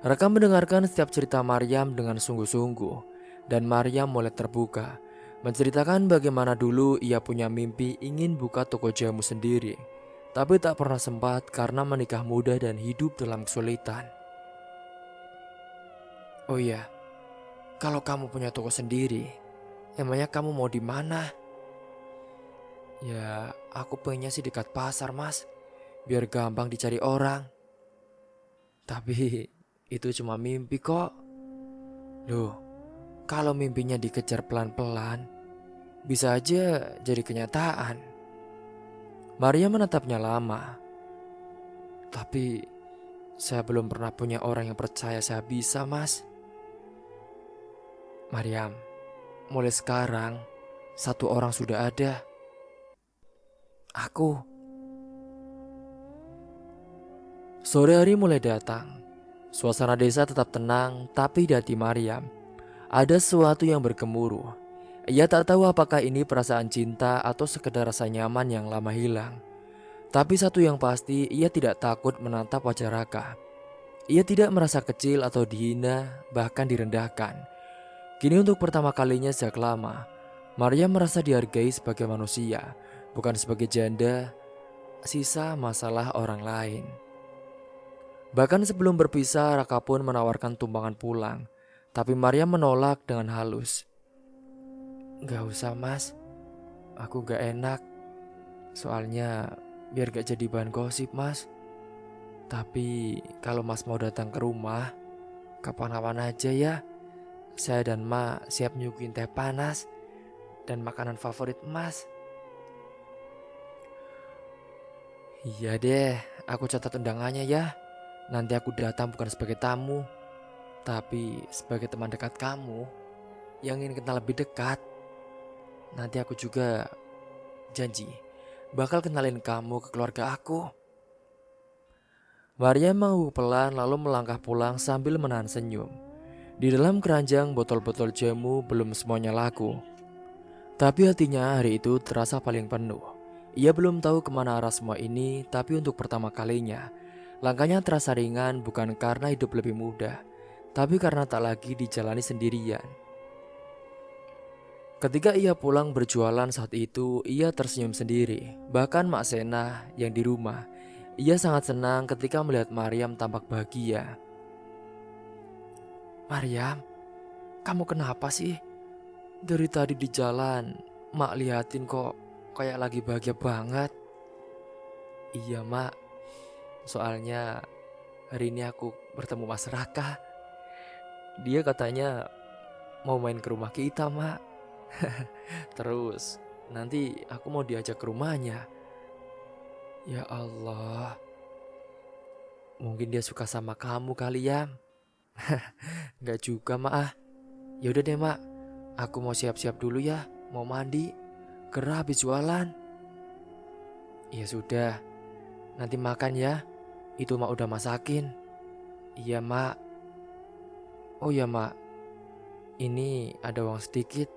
Raka mendengarkan setiap cerita Maryam dengan sungguh-sungguh, dan Maryam mulai terbuka, menceritakan bagaimana dulu ia punya mimpi ingin buka toko jamu sendiri, tapi tak pernah sempat karena menikah muda dan hidup dalam kesulitan. Oh iya, kalau kamu punya toko sendiri, emangnya kamu mau di mana? Ya, aku pengennya sih dekat pasar, Mas, biar gampang dicari orang. Tapi itu cuma mimpi kok. Loh, kalau mimpinya dikejar pelan-pelan, bisa aja jadi kenyataan. Maria menatapnya lama. Tapi saya belum pernah punya orang yang percaya saya bisa, Mas. Maryam, mulai sekarang satu orang sudah ada. Aku. Sore hari mulai datang. Suasana desa tetap tenang, tapi di hati Maryam ada sesuatu yang bergemuruh. Ia tak tahu apakah ini perasaan cinta atau sekedar rasa nyaman yang lama hilang. Tapi satu yang pasti, ia tidak takut menatap wajah Raka. Ia tidak merasa kecil atau dihina, bahkan direndahkan. Kini untuk pertama kalinya sejak lama, Maria merasa dihargai sebagai manusia, bukan sebagai janda, sisa masalah orang lain. Bahkan sebelum berpisah, Raka pun menawarkan tumpangan pulang. Tapi Maria menolak dengan halus. Gak usah, Mas, aku gak enak. Soalnya biar gak jadi bahan gosip, Mas. Tapi kalau Mas mau datang ke rumah, kapan-kapan aja ya. Saya dan Ma siap nyuguhin teh panas dan makanan favorit Mas. Iya deh, aku catat undangannya ya. Nanti aku datang bukan sebagai tamu, tapi sebagai teman dekat kamu yang ingin kenal lebih dekat. Nanti aku juga janji bakal kenalin kamu ke keluarga aku. Maria mengangguk pelan lalu melangkah pulang sambil menahan senyum. Di dalam keranjang botol-botol jamu belum semuanya laku. Tapi hatinya hari itu terasa paling penuh. Ia belum tahu kemana arah semua ini, tapi untuk pertama kalinya langkahnya terasa ringan, bukan karena hidup lebih mudah, tapi karena tak lagi dijalani sendirian. Ketika ia pulang berjualan saat itu, ia tersenyum sendiri. Bahkan Mak Sena yang di rumah, ia sangat senang ketika melihat Maryam tampak bahagia. Maryam, kamu kenapa sih? Dari tadi di jalan, Mak liatin kok kayak lagi bahagia banget. Iya, Mak. Soalnya hari ini aku bertemu Mas Raka. Dia katanya mau main ke rumah kita, Mak. Terus nanti aku mau diajak ke rumahnya. Ya Allah, mungkin dia suka sama kamu kali ya. Nggak juga, Mak. Ya udah deh, Mak. Aku mau siap-siap dulu ya, mau mandi. Gerah habis jualan. Ya sudah, nanti makan ya. Itu Mak udah masakin. Iya, Mak. Oh ya, Mak. Ini ada uang sedikit.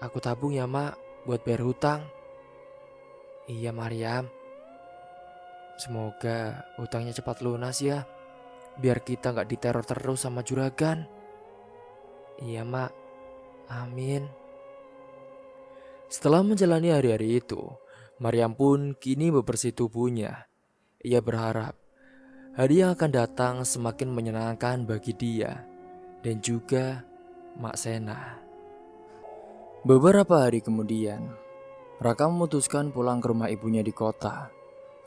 Aku tabung ya, Mak, buat bayar hutang. Iya, Mariam. Semoga hutangnya cepat lunas ya. Biar kita nggak diteror terus sama juragan. Iya, Mak. Amin. Setelah menjalani hari-hari itu, Mariam pun kini bebersih tubuhnya. Ia berharap hari yang akan datang semakin menyenangkan bagi dia dan juga Mak Sena. Beberapa hari kemudian, Raka memutuskan pulang ke rumah ibunya di kota.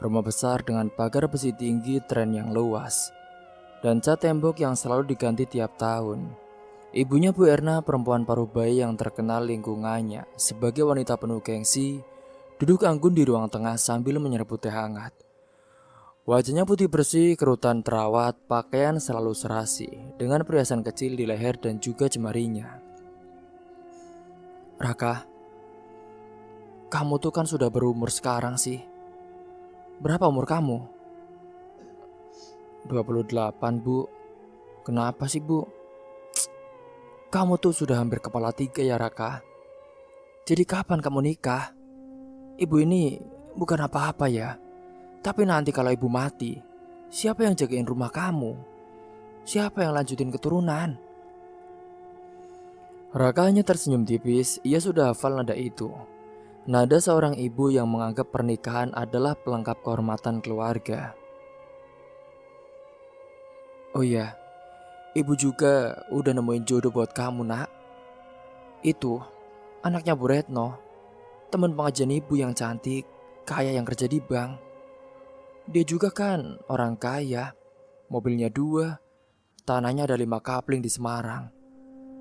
Rumah besar dengan pagar besi tinggi, tren yang luas, dan cat tembok yang selalu diganti tiap tahun. Ibunya Bu Erna, perempuan parubaya yang terkenal lingkungannya sebagai wanita penuh gengsi, duduk anggun di ruang tengah sambil menyerbu teh hangat. Wajahnya putih bersih, kerutan terawat, pakaian selalu serasi, dengan perhiasan kecil di leher dan juga jemarinya. Raka, kamu tuh kan sudah berumur sekarang sih. Berapa umur kamu? 28, Bu. Kenapa sih, Bu? Kamu tuh sudah hampir kepala 3 ya, Raka. Jadi kapan kamu nikah? Ibu ini bukan apa-apa ya. Tapi nanti kalau ibu mati, siapa yang jagain rumah kamu? Siapa yang lanjutin keturunan? Raka hanya tersenyum tipis, ia sudah hafal nada itu. Nada seorang ibu yang menganggap pernikahan adalah pelengkap kehormatan keluarga. Oh iya, ibu juga udah nemuin jodoh buat kamu, Nak. Itu anaknya Bu Retno, teman pengajian ibu yang cantik, kaya yang kerja di bank. Dia juga kan orang kaya, mobilnya 2, tanahnya ada 5 kapling di Semarang.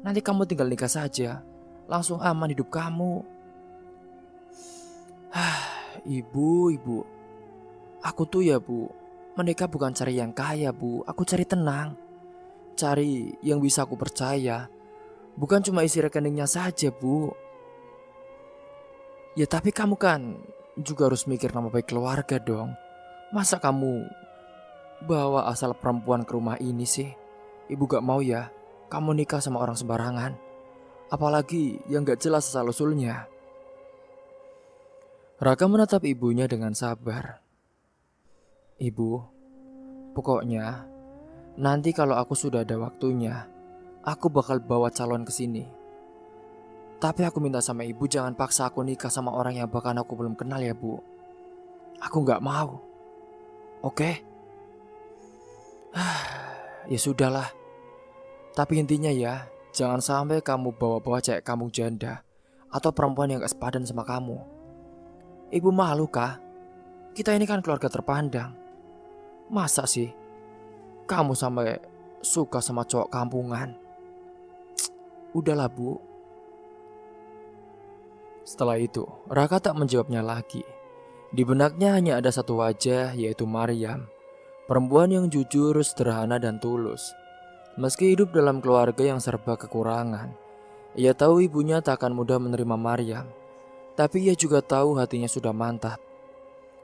Nanti kamu tinggal nikah saja, langsung aman hidup kamu. Ibu, aku tuh ya, Bu, menikah bukan cari yang kaya, Bu. Aku cari tenang, cari yang bisa aku percaya. Bukan cuma isi rekeningnya saja, Bu. Ya tapi kamu kan juga harus mikir nama baik keluarga dong. Masa kamu bawa asal perempuan ke rumah ini sih? Ibu gak mau ya kamu nikah sama orang sembarangan. Apalagi yang gak jelas asal-usulnya. Raka menatap ibunya dengan sabar. Ibu, pokoknya nanti kalau aku sudah ada waktunya, aku bakal bawa calon ke sini. Tapi aku minta sama ibu jangan paksa aku nikah sama orang yang bahkan aku belum kenal ya, Bu. Aku gak mau. Oke? Ya sudahlah. Tapi intinya ya, jangan sampai kamu bawa-bawa cewek kamu janda atau perempuan yang gak sepadan sama kamu. Ibu malu kah? Kita ini kan keluarga terpandang. Masa sih kamu sampai suka sama cowok kampungan? Udahlah, Bu. Setelah itu, Raka tak menjawabnya lagi. Di benaknya hanya ada satu wajah, yaitu Mariam. Perempuan yang jujur, sederhana, dan tulus. Meski hidup dalam keluarga yang serba kekurangan, ia tahu ibunya tak akan mudah menerima Mariam. Tapi ia juga tahu hatinya sudah mantap.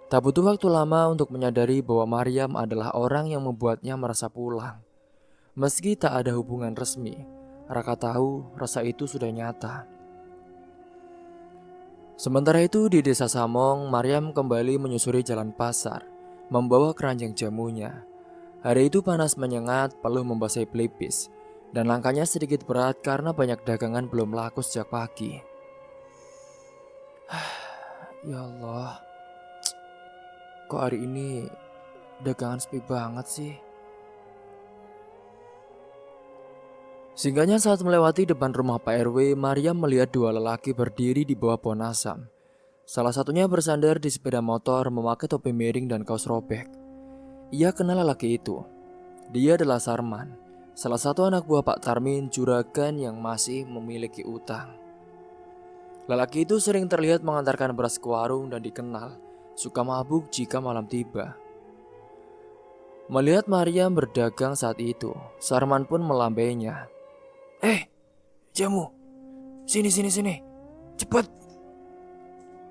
Tak butuh waktu lama untuk menyadari bahwa Mariam adalah orang yang membuatnya merasa pulang. Meski tak ada hubungan resmi, Raka tahu rasa itu sudah nyata. Sementara itu di desa Samong, Mariam kembali menyusuri jalan pasar, membawa keranjang jamunya. Hari itu panas menyengat, peluh membasahi pelipis, dan langkahnya sedikit berat karena banyak dagangan belum laku sejak pagi. Ya Allah, kok hari ini dagangan sepi banget sih? Singgahnya saat melewati depan rumah Pak RW, Mariam melihat 2 lelaki berdiri di bawah pohon asam. Salah satunya bersandar di sepeda motor memakai topi miring dan kaos robek. Ia kenal lelaki itu. Dia adalah Sarman, salah satu anak buah Pak Tarmin, juragan yang masih memiliki utang. Lelaki itu sering terlihat mengantarkan beras ke warung dan dikenal suka mabuk jika malam tiba. Melihat Mariam berdagang saat itu, Sarman pun melambainya. Jamu, sini, cepat.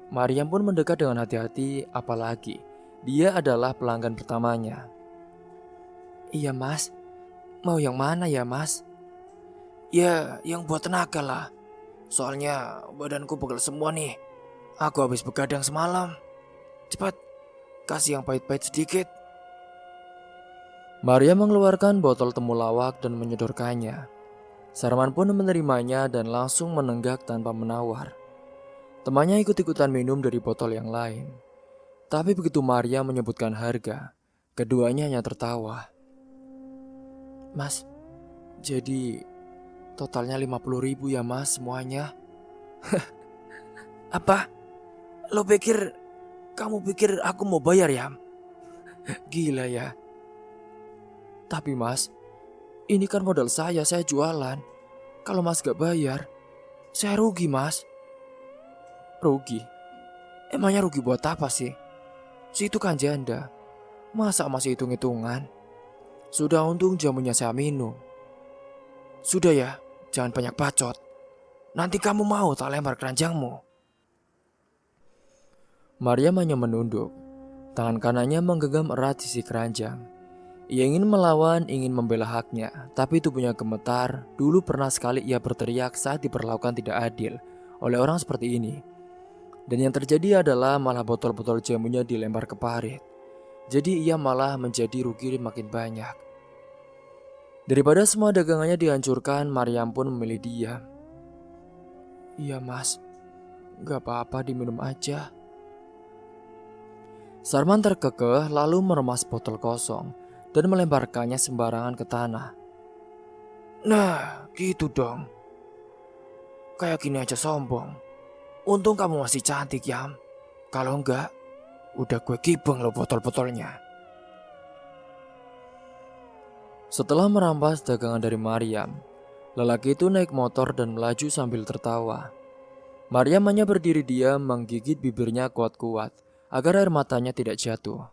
Mariam pun mendekat dengan hati-hati, apalagi dia adalah pelanggan pertamanya. Iya mas, mau yang mana ya mas? Ya yang buat tenaga lah, soalnya badanku pegel semua nih. Aku habis begadang semalam. Cepat, kasih yang pahit-pahit sedikit. Mariam mengeluarkan botol temulawak dan menyodorkannya. Sarman pun menerimanya dan langsung menenggak tanpa menawar. Temannya ikut-ikutan minum dari botol yang lain. Tapi begitu Mariam menyebutkan harga, keduanya hanya tertawa. Mas, jadi totalnya 50.000 ya mas semuanya. Apa? Kamu pikir aku mau bayar ya? Gila ya. Tapi mas, ini kan modal saya jualan. Kalau mas gak bayar, saya rugi mas. Rugi? Emangnya rugi buat apa sih? Si itu kan janda. Masa masih hitung-hitungan? Sudah untung jamunya saya minum. Sudah ya, jangan banyak bacot. Nanti kamu mau tak lempar keranjangmu. Mariam hanya menunduk. Tangan kanannya menggenggam erat sisi keranjang. Ia ingin melawan, ingin membela haknya, tapi tubuhnya gemetar. Dulu pernah sekali ia berteriak saat diperlakukan tidak adil oleh orang seperti ini. Dan yang terjadi adalah malah botol-botol jamunya dilempar ke parit. Jadi ia malah menjadi rugi makin banyak. Daripada semua dagangannya dihancurkan, Mariam pun memilih diam. Iya mas, gak apa-apa diminum aja. Sarman terkekeh lalu meremas botol kosong dan melemparkannya sembarangan ke tanah. Nah, gitu dong. Kayak gini aja sombong. Untung kamu masih cantik, Yam. Kalau enggak, udah gue gibeng lo botol-botolnya. Setelah merampas dagangan dari Mariam, lelaki itu naik motor dan melaju sambil tertawa. Mariam hanya berdiri diam menggigit bibirnya kuat-kuat agar air matanya tidak jatuh.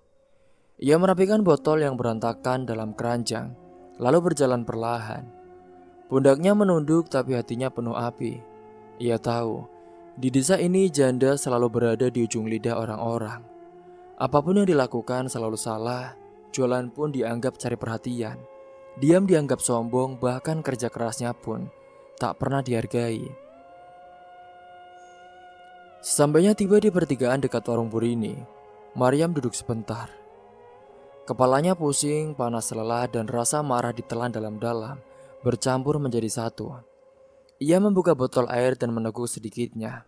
Ia merapikan botol yang berantakan dalam keranjang, lalu berjalan perlahan. Pundaknya menunduk tapi hatinya penuh api. Ia tahu, di desa ini janda selalu berada di ujung lidah orang-orang. Apapun yang dilakukan selalu salah, jualan pun dianggap cari perhatian. Diam dianggap sombong, bahkan kerja kerasnya pun tak pernah dihargai. Sesampainya tiba di pertigaan dekat warung Burini, Mariam duduk sebentar. Kepalanya pusing, panas lelah, dan rasa marah ditelan dalam-dalam, bercampur menjadi satu. Ia membuka botol air dan meneguk sedikitnya.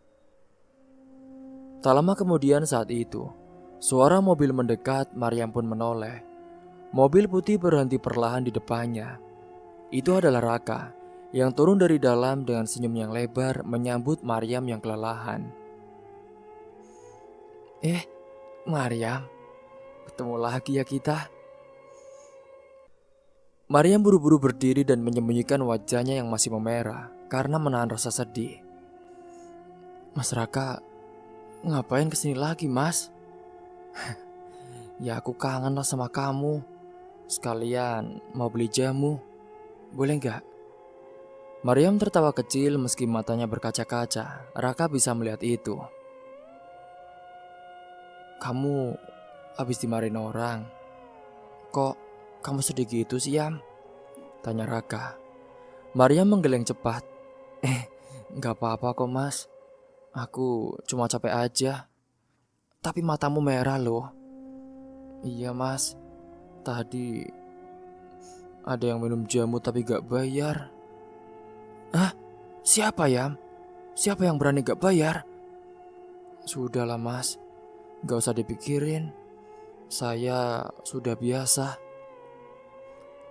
Tak lama kemudian saat itu, suara mobil mendekat, Mariam pun menoleh. Mobil putih berhenti perlahan di depannya. Itu adalah Raka, yang turun dari dalam dengan senyum yang lebar menyambut Mariam yang kelelahan. Mariam, ketemu lagi ya kita. Mariam buru-buru berdiri dan menyembunyikan wajahnya yang masih memerah karena menahan rasa sedih. Mas Raka, ngapain kesini lagi mas? Ya aku kangen lah sama kamu. Sekalian mau beli jamu, boleh nggak? Mariam tertawa kecil meski matanya berkaca-kaca. Raka bisa melihat itu. Kamu habis dimarahin orang. Kok kamu sedih gitu sih Yam? Tanya Raka. Mariam menggeleng cepat. Nggak apa-apa kok mas. Aku cuma capek aja. Tapi matamu merah loh. Iya mas. Tadi ada yang minum jamu tapi gak bayar. Hah? Siapa Yam? Siapa yang berani gak bayar? Sudahlah mas, gak usah dipikirin. Saya sudah biasa.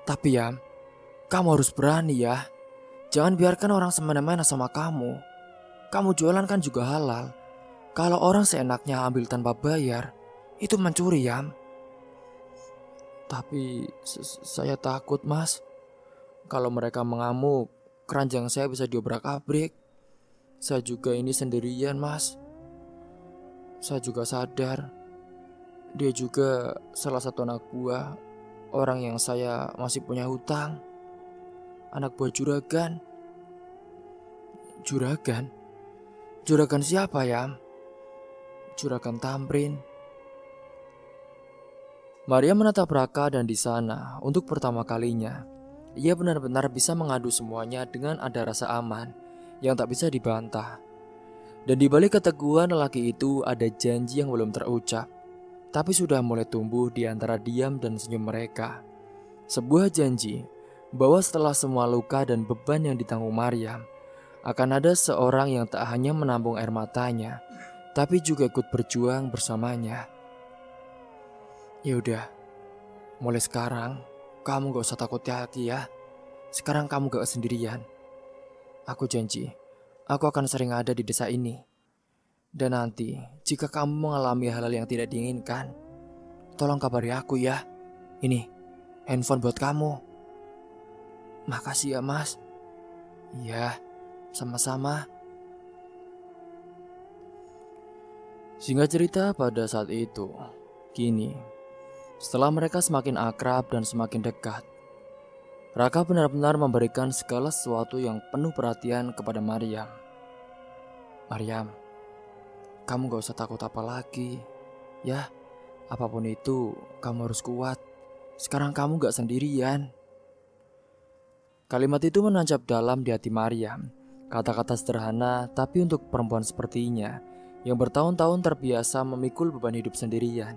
Tapi Yam, kamu harus berani ya. Jangan biarkan orang semena-mena sama kamu. Kamu jualan kan juga halal. Kalau orang seenaknya ambil tanpa bayar, itu mencuri Yam. Tapi saya takut mas. Kalau mereka mengamuk, keranjang saya bisa diobrak-abrik. Saya juga ini sendirian, Mas. Saya juga sadar dia juga salah satu anak buah orang yang saya masih punya hutang. Anak buah juragan. Juragan? Juragan siapa ya? Juragan Tamrin. Maria menatap Raka dan di sana untuk pertama kalinya ia benar-benar bisa mengadu semuanya dengan ada rasa aman yang tak bisa dibantah. Dan di balik keteguhan lelaki itu ada janji yang belum terucap, tapi sudah mulai tumbuh di antara diam dan senyum mereka. Sebuah janji bahwa setelah semua luka dan beban yang ditanggung Maryam, akan ada seorang yang tak hanya menampung air matanya, tapi juga ikut berjuang bersamanya. Ya udah, mulai sekarang kamu gak usah takut hati ya. Sekarang kamu gak sendirian. Aku janji, aku akan sering ada di desa ini. Dan nanti, jika kamu mengalami hal-hal yang tidak diinginkan, tolong kabari aku ya. Ini, handphone buat kamu. Makasih ya, Mas. Iya, sama-sama. Singkat cerita pada saat itu, kini, setelah mereka semakin akrab dan semakin dekat, Raka benar-benar memberikan segala sesuatu yang penuh perhatian kepada Maryam. Maryam, kamu gak usah takut apa lagi. Ya, apapun itu, kamu harus kuat. Sekarang kamu gak sendirian. Kalimat itu menancap dalam di hati Maryam. Kata-kata sederhana, tapi untuk perempuan sepertinya, yang bertahun-tahun terbiasa memikul beban hidup sendirian.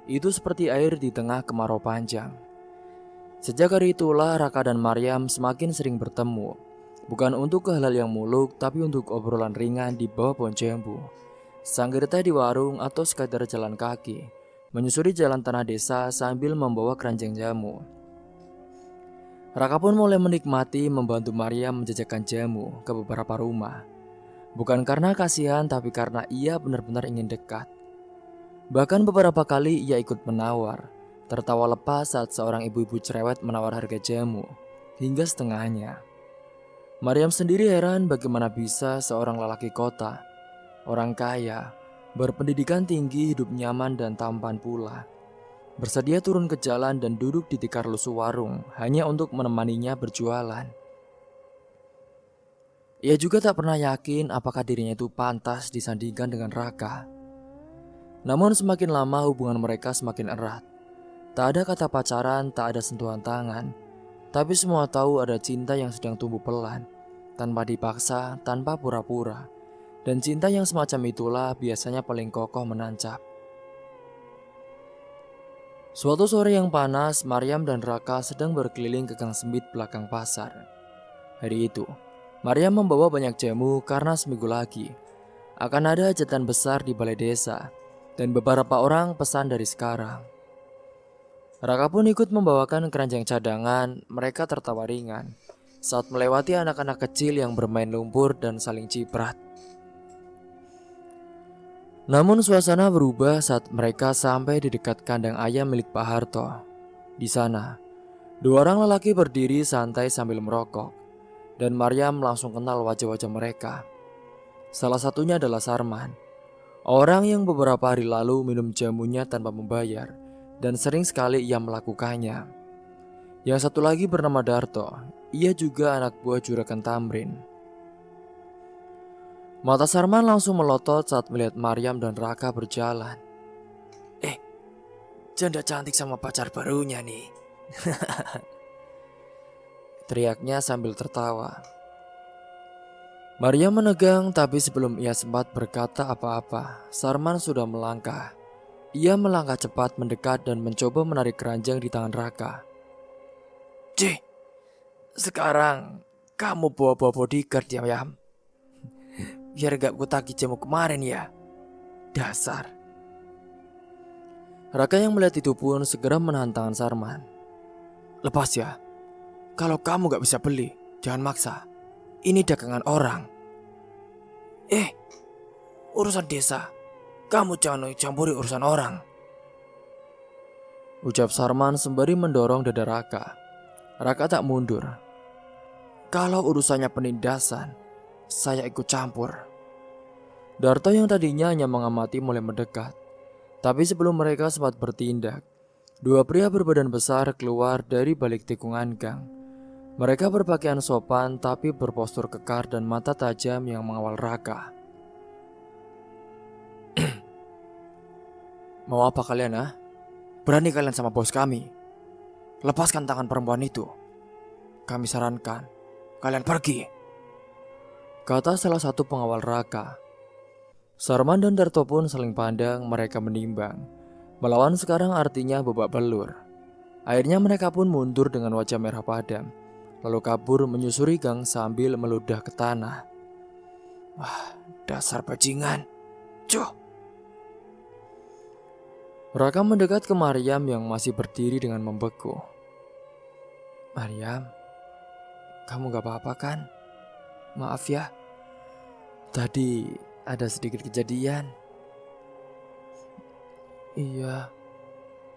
Itu seperti air di tengah kemarau panjang. Sejak hari itulah Raka dan Maryam semakin sering bertemu. Bukan untuk hal-hal yang muluk, tapi untuk obrolan ringan di bawah pohon jambu, sanggar teh di warung, atau sekadar jalan kaki, menyusuri jalan tanah desa sambil membawa keranjang jamu. Raka pun mulai menikmati membantu Maryam menjajakan jamu ke beberapa rumah. Bukan karena kasihan, tapi karena ia benar-benar ingin dekat. Bahkan beberapa kali ia ikut menawar, tertawa lepas saat seorang ibu-ibu cerewet menawar harga jamu, hingga setengahnya. Maryam sendiri heran bagaimana bisa seorang lelaki kota, orang kaya, berpendidikan tinggi, hidup nyaman dan tampan pula, bersedia turun ke jalan dan duduk di tikar lusuh warung hanya untuk menemaninya berjualan. Ia juga tak pernah yakin apakah dirinya itu pantas disandingkan dengan Raka. Namun semakin lama hubungan mereka semakin erat. Tak ada kata pacaran, tak ada sentuhan tangan, tapi semua tahu ada cinta yang sedang tumbuh pelan, tanpa dipaksa, tanpa pura-pura. Dan cinta yang semacam itulah biasanya paling kokoh menancap. Suatu sore yang panas, Maryam dan Raka sedang berkeliling ke gang sempit belakang pasar. Hari itu, Maryam membawa banyak jamu karena seminggu lagi akan ada hajatan besar di balai desa, dan beberapa orang pesan dari sekarang. Raka pun ikut membawakan keranjang cadangan. Mereka tertawa ringan saat melewati anak-anak kecil yang bermain lumpur dan saling ciprat. Namun suasana berubah saat mereka sampai di dekat kandang ayam milik Pak Harto. Di sana, dua orang lelaki berdiri santai sambil merokok, dan Maryam langsung kenal wajah-wajah mereka. Salah satunya adalah Sarman, orang yang beberapa hari lalu minum jamunya tanpa membayar, dan sering sekali ia melakukannya. Yang satu lagi bernama Darto, ia juga anak buah juragan Tamrin. Mata Sarman langsung melotot saat melihat Maryam dan Raka berjalan. Janda cantik sama pacar barunya nih. Teriaknya sambil tertawa. Maryam menegang, tapi sebelum ia sempat berkata apa-apa, Sarman sudah melangkah. Ia melangkah cepat mendekat dan mencoba menarik keranjang di tangan Raka. Sekarang kamu bawa-bawa bodyguard ya, Yam? Biar gak kutagi jamu kemarin ya. Dasar. Raka yang melihat itu pun segera menahan tangan Sarman. Lepas ya. Kalau kamu gak bisa beli, jangan maksa. Ini dagangan orang. Urusan desa. Kamu jangan campuri urusan orang. Ucap Sarman sembari mendorong dada Raka. Raka tak mundur. Kalau urusannya penindasan, saya ikut campur. Darto yang tadinya hanya mengamati mulai mendekat. Tapi sebelum mereka sempat bertindak, dua pria berbadan besar keluar dari balik tikungan gang. Mereka berpakaian sopan tapi berpostur kekar dan mata tajam yang mengawal Raka. Mau apa kalian, ah? Berani kalian sama bos kami? Lepaskan tangan perempuan itu. Kami sarankan, kalian pergi, kata salah satu pengawal Raka. Sarman dan Darto pun saling pandang, mereka menimbang. Melawan sekarang artinya babak belur. Akhirnya mereka pun mundur dengan wajah merah padam, lalu kabur menyusuri gang sambil meludah ke tanah. Wah, dasar bajingan. Cuh. Raka mendekat ke Maryam yang masih berdiri dengan membeku. Maryam, kamu gak apa-apa kan? Maaf ya, tadi ada sedikit kejadian. Iya,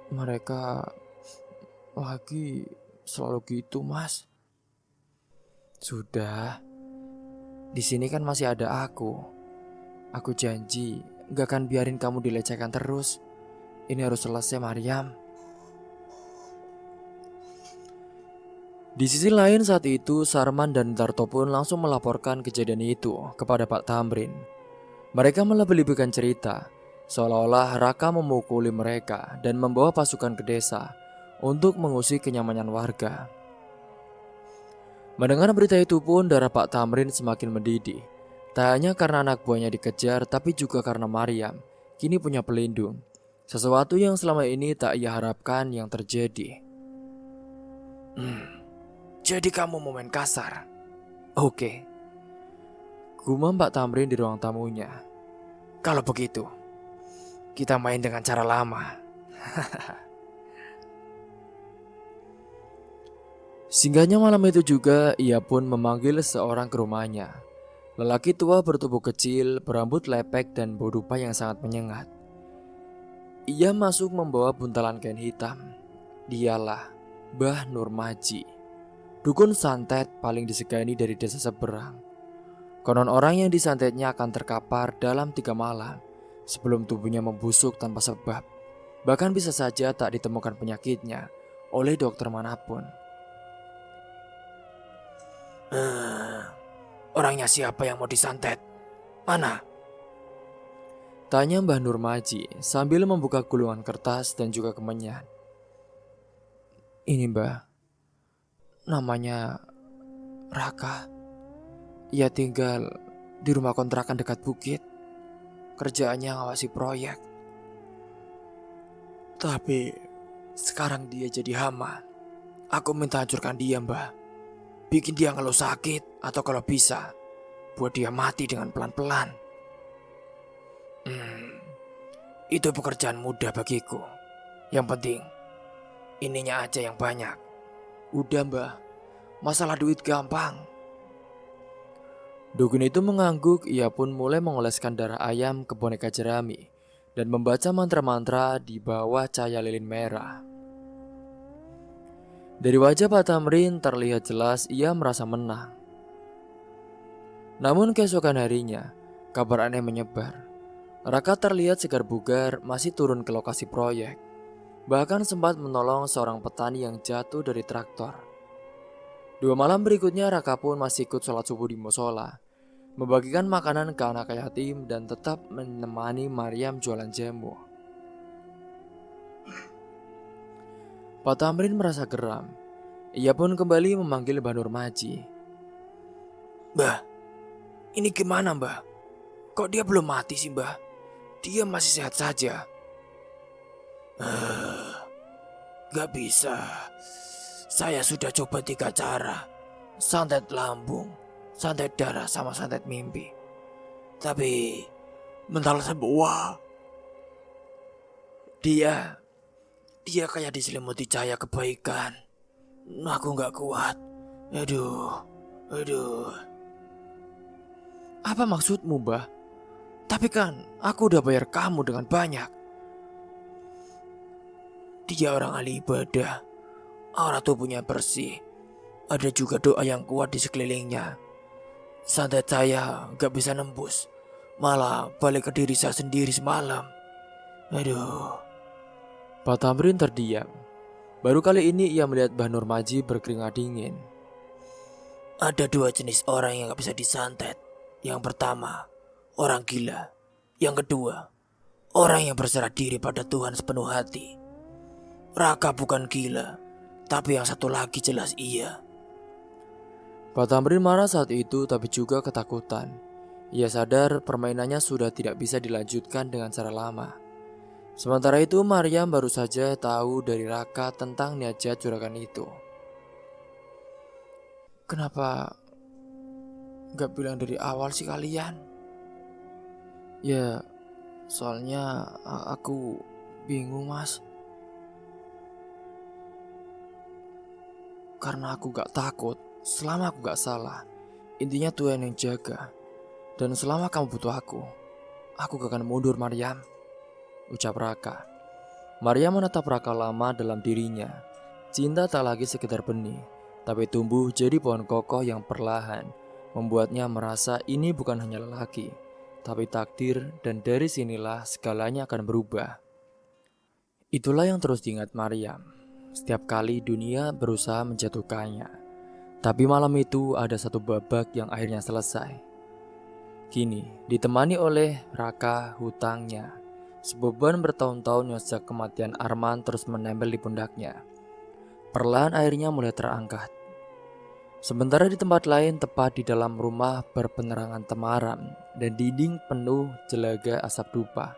mereka lagi selalu gitu, Mas. Sudah, di sini kan masih ada aku. Aku janji gak akan biarin kamu dilecehkan terus. Ini harus selesai, Maryam. Di sisi lain saat itu Sarman dan Darto pun langsung melaporkan kejadian itu kepada Pak Tamrin. Mereka melebih-lebihkan cerita, seolah-olah Raka memukuli mereka dan membawa pasukan ke desa untuk mengusik kenyamanan warga. Mendengar berita itu pun darah Pak Tamrin semakin mendidih. Tak hanya karena anak buahnya dikejar, tapi juga karena Maryam kini punya pelindung. Sesuatu yang selama ini tak ia harapkan yang terjadi. Jadi kamu mau main kasar? Oke. Gumam Pak Tamrin di ruang tamunya. Kalau begitu, kita main dengan cara lama. Singgahnya malam itu juga ia pun memanggil seorang ke rumahnya. Lelaki tua bertubuh kecil, berambut lepek dan berupa yang sangat menyengat. Ia masuk membawa buntalan kain hitam. Dialah Mbah Nurmaji, dukun santet paling disegani dari desa seberang. Konon orang yang disantetnya akan terkapar dalam 3 malam sebelum tubuhnya membusuk tanpa sebab. Bahkan bisa saja tak ditemukan penyakitnya oleh dokter manapun. Orangnya siapa yang mau disantet? Mana? Tanya Mbah Nurmaji sambil membuka gulungan kertas dan juga kemenyan. Ini Mbah, namanya Raka. Ia tinggal di rumah kontrakan dekat bukit. Kerjaannya ngawasi proyek. Tapi sekarang dia jadi hama. Aku minta hancurkan dia, Mbah. Bikin dia ngeluh sakit, atau kalau bisa buat dia mati dengan pelan-pelan. Itu pekerjaan mudah bagiku. Yang penting ininya aja yang banyak. Udah, Mbah, masalah duit gampang. Dukun itu mengangguk, ia pun mulai mengoleskan darah ayam ke boneka jerami dan membaca mantra-mantra di bawah cahaya lilin merah. Dari wajah Pak Tamrin terlihat jelas ia merasa menang. Namun keesokan harinya, kabar aneh menyebar. Raka terlihat segar bugar masih turun ke lokasi proyek. Bahkan sempat menolong seorang petani yang jatuh dari traktor. 2 malam berikutnya Raka pun masih ikut sholat subuh di musola, membagikan makanan ke anak yatim dan tetap menemani Maryam jualan jamu. Pak Tamrin merasa geram. Ia pun kembali memanggil Mbah Nurmaji. Mbah, ini gimana, Mbah? Kok dia belum mati sih, Mbah? Dia masih sehat saja. Gak bisa. Saya sudah coba 3 cara. Santet lambung, santet darah, sama santet mimpi. Tapi mental semua. Dia kayak diselimuti cahaya kebaikan. Aku gak kuat. Aduh. Apa maksudmu, Mbah? Tapi kan aku udah bayar kamu dengan banyak. Dia orang ahli ibadah. Aura tubuhnya bersih. Ada juga doa yang kuat di sekelilingnya. Santet saya gak bisa nembus, malah balik ke diri saya sendiri semalam. Aduh. Pak Tamrin terdiam. Baru kali ini ia melihat Mbah Nurmaji berkeringat dingin. Ada dua jenis orang yang gak bisa disantet. Yang pertama, orang gila. Yang kedua, orang yang berserah diri pada Tuhan sepenuh hati. Raka bukan gila, tapi yang satu lagi jelas iya. Pak Tamrin marah saat itu tapi juga ketakutan. Ia sadar permainannya sudah tidak bisa dilanjutkan dengan cara lama. Sementara itu Maryam baru saja tahu dari Raka tentang niat jahat juragan itu. Kenapa gak bilang dari awal sih kalian? Ya, soalnya aku bingung mas. Karena aku gak takut, selama aku gak salah. Intinya Tuhan yang jaga. Dan selama kamu butuh aku gak akan mundur Maryam, ucap Raka. Maryam menatap Raka lama dalam dirinya. Cinta tak lagi sekedar benih, tapi tumbuh jadi pohon kokoh yang perlahan membuatnya merasa ini bukan hanya lelaki, tapi takdir, dan dari sinilah segalanya akan berubah. Itulah yang terus diingat Maryam setiap kali dunia berusaha menjatuhkannya. Tapi malam itu ada satu babak yang akhirnya selesai. Kini ditemani oleh Raka hutangnya, sebeban bertahun-tahun yang sejak kematian Arman terus menempel di pundaknya. Perlahan airnya mulai terangkat. Sementara di tempat lain, tepat di dalam rumah berpenerangan temaram dan dinding penuh jelaga asap dupa,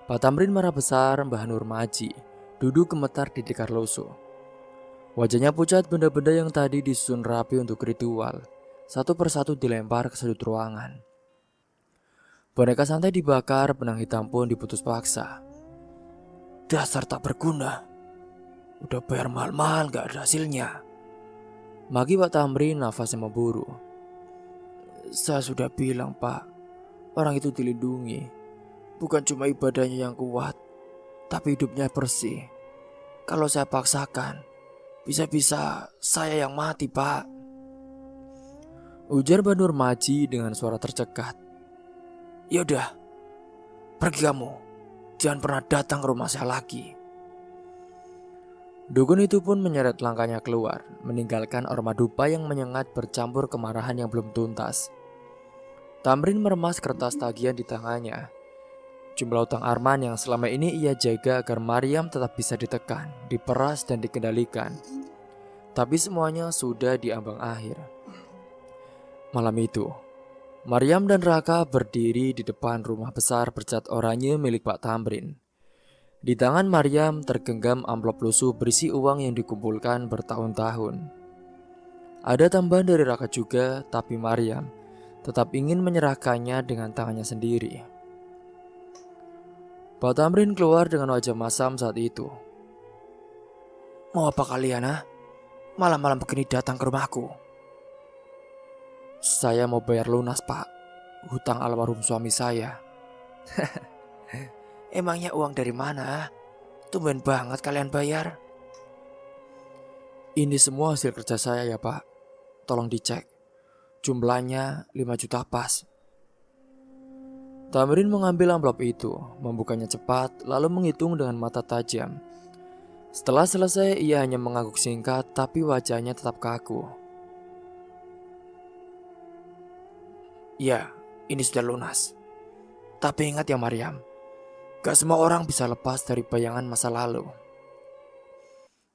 Pak Tamrin marah besar Mbah Nurmaji duduk gemetar di tikar loso. Wajahnya pucat, benda-benda yang tadi disusun rapi untuk ritual satu persatu dilempar ke sudut ruangan. Boneka santai dibakar, benang hitam pun diputus paksa. Dasar tak berguna. Udah bayar mahal-mahal gak ada hasilnya. Maki Pak Tamrin, nafasnya memburu. Saya sudah bilang pak, orang itu dilindungi. Bukan cuma ibadahnya yang kuat, tapi hidupnya bersih. Kalau saya paksakan, bisa-bisa saya yang mati pak, ujar Mbah Nurmaji dengan suara tercekat. Yaudah, pergi kamu. Jangan pernah datang ke rumah saya lagi. Dukun itu pun menyeret langkahnya keluar, meninggalkan aroma dupa yang menyengat bercampur kemarahan yang belum tuntas. Tamrin meremas kertas tagihan di tangannya. Jumlah utang Arman yang selama ini ia jaga agar Maryam tetap bisa ditekan, diperas dan dikendalikan. Tapi semuanya sudah di ambang akhir. Malam itu, Maryam dan Raka berdiri di depan rumah besar bercat oranye milik Pak Tamrin. Di tangan Maryam tergenggam amplop lusuh berisi uang yang dikumpulkan bertahun-tahun. Ada tambahan dari Raka juga, tapi Maryam tetap ingin menyerahkannya dengan tangannya sendiri. Pak Tamrin keluar dengan wajah masam saat itu. Mau apa kalian malam-malam begini datang ke rumahku? Saya mau bayar lunas pak, hutang almarhum suami saya. Emangnya uang dari mana? Tumben banget kalian bayar. Ini semua hasil kerja saya ya pak, tolong dicek. Jumlahnya 5 juta pas. Tamrin mengambil amplop itu, membukanya cepat, lalu menghitung dengan mata tajam. Setelah selesai, ia hanya mengangguk singkat, tapi wajahnya tetap kaku. Ya, ini sudah lunas. Tapi ingat ya Maryam, gak semua orang bisa lepas dari bayangan masa lalu.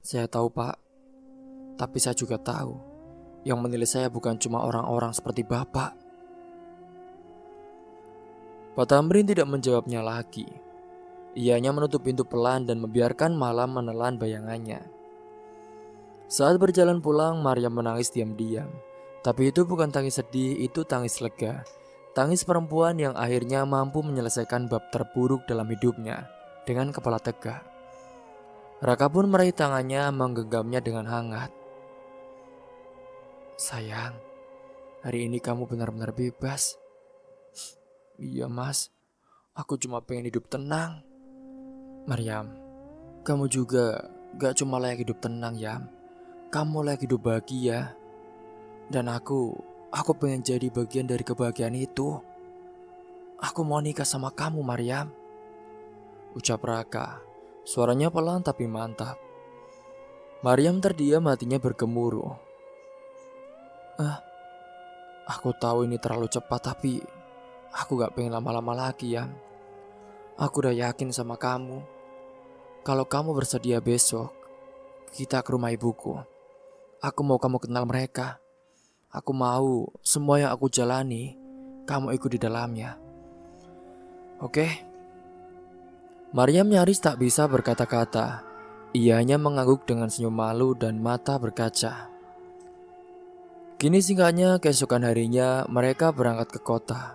Saya tahu pak, tapi saya juga tahu yang menilai saya bukan cuma orang-orang seperti bapak. Pak Tamrin tidak menjawabnya lagi. Ianya menutup pintu pelan dan membiarkan malam menelan bayangannya. Saat berjalan pulang, Maryam menangis diam-diam. Tapi itu bukan tangis sedih, itu tangis lega. Tangis perempuan yang akhirnya mampu menyelesaikan bab terburuk dalam hidupnya dengan kepala tegak. Raka pun meraih tangannya, menggenggamnya dengan hangat. Sayang, hari ini kamu benar-benar bebas. Iya mas, aku cuma pengen hidup tenang. Maryam, kamu juga gak cuma layak hidup tenang ya. Kamu layak hidup bahagia. Dan aku pengen jadi bagian dari kebahagiaan itu. Aku mau nikah sama kamu, Maryam. Ucap Raka. Suaranya pelan tapi mantap. Maryam terdiam, hatinya bergemuruh. Aku tahu ini terlalu cepat, tapi aku gak pengen lama-lama lagi, ya. Aku udah yakin sama kamu. Kalau kamu bersedia besok, kita ke rumah ibuku. Aku mau kamu kenal mereka. Aku mau semua yang aku jalani, kamu ikut di dalamnya. Oke? Maryam nyaris tak bisa berkata-kata. Ia hanya mengangguk dengan senyum malu dan mata berkaca. Kini singkatnya, keesokan harinya mereka berangkat ke kota.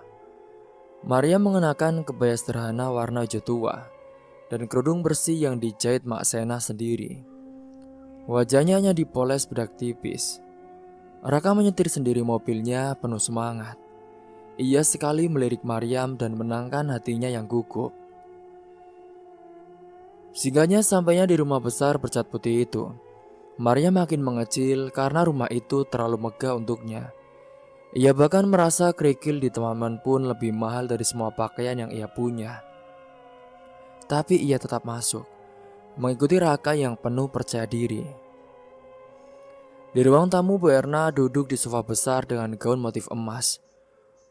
Maryam mengenakan kebaya sederhana warna hijau tua dan kerudung bersih yang dijahit Mak Sena sendiri. Wajahnya hanya dipoles bedak tipis. Raka menyetir sendiri mobilnya penuh semangat. Ia sekali melirik Maryam dan menangkan hatinya yang gugup. Singkatnya sampainya di rumah besar bercat putih itu. Maryam makin mengecil karena rumah itu terlalu megah untuknya. Ia bahkan merasa kerikil di teman pun lebih mahal dari semua pakaian yang ia punya. Tapi ia tetap masuk, mengikuti Raka yang penuh percaya diri. Di ruang tamu, Bu Erna duduk di sofa besar dengan gaun motif emas.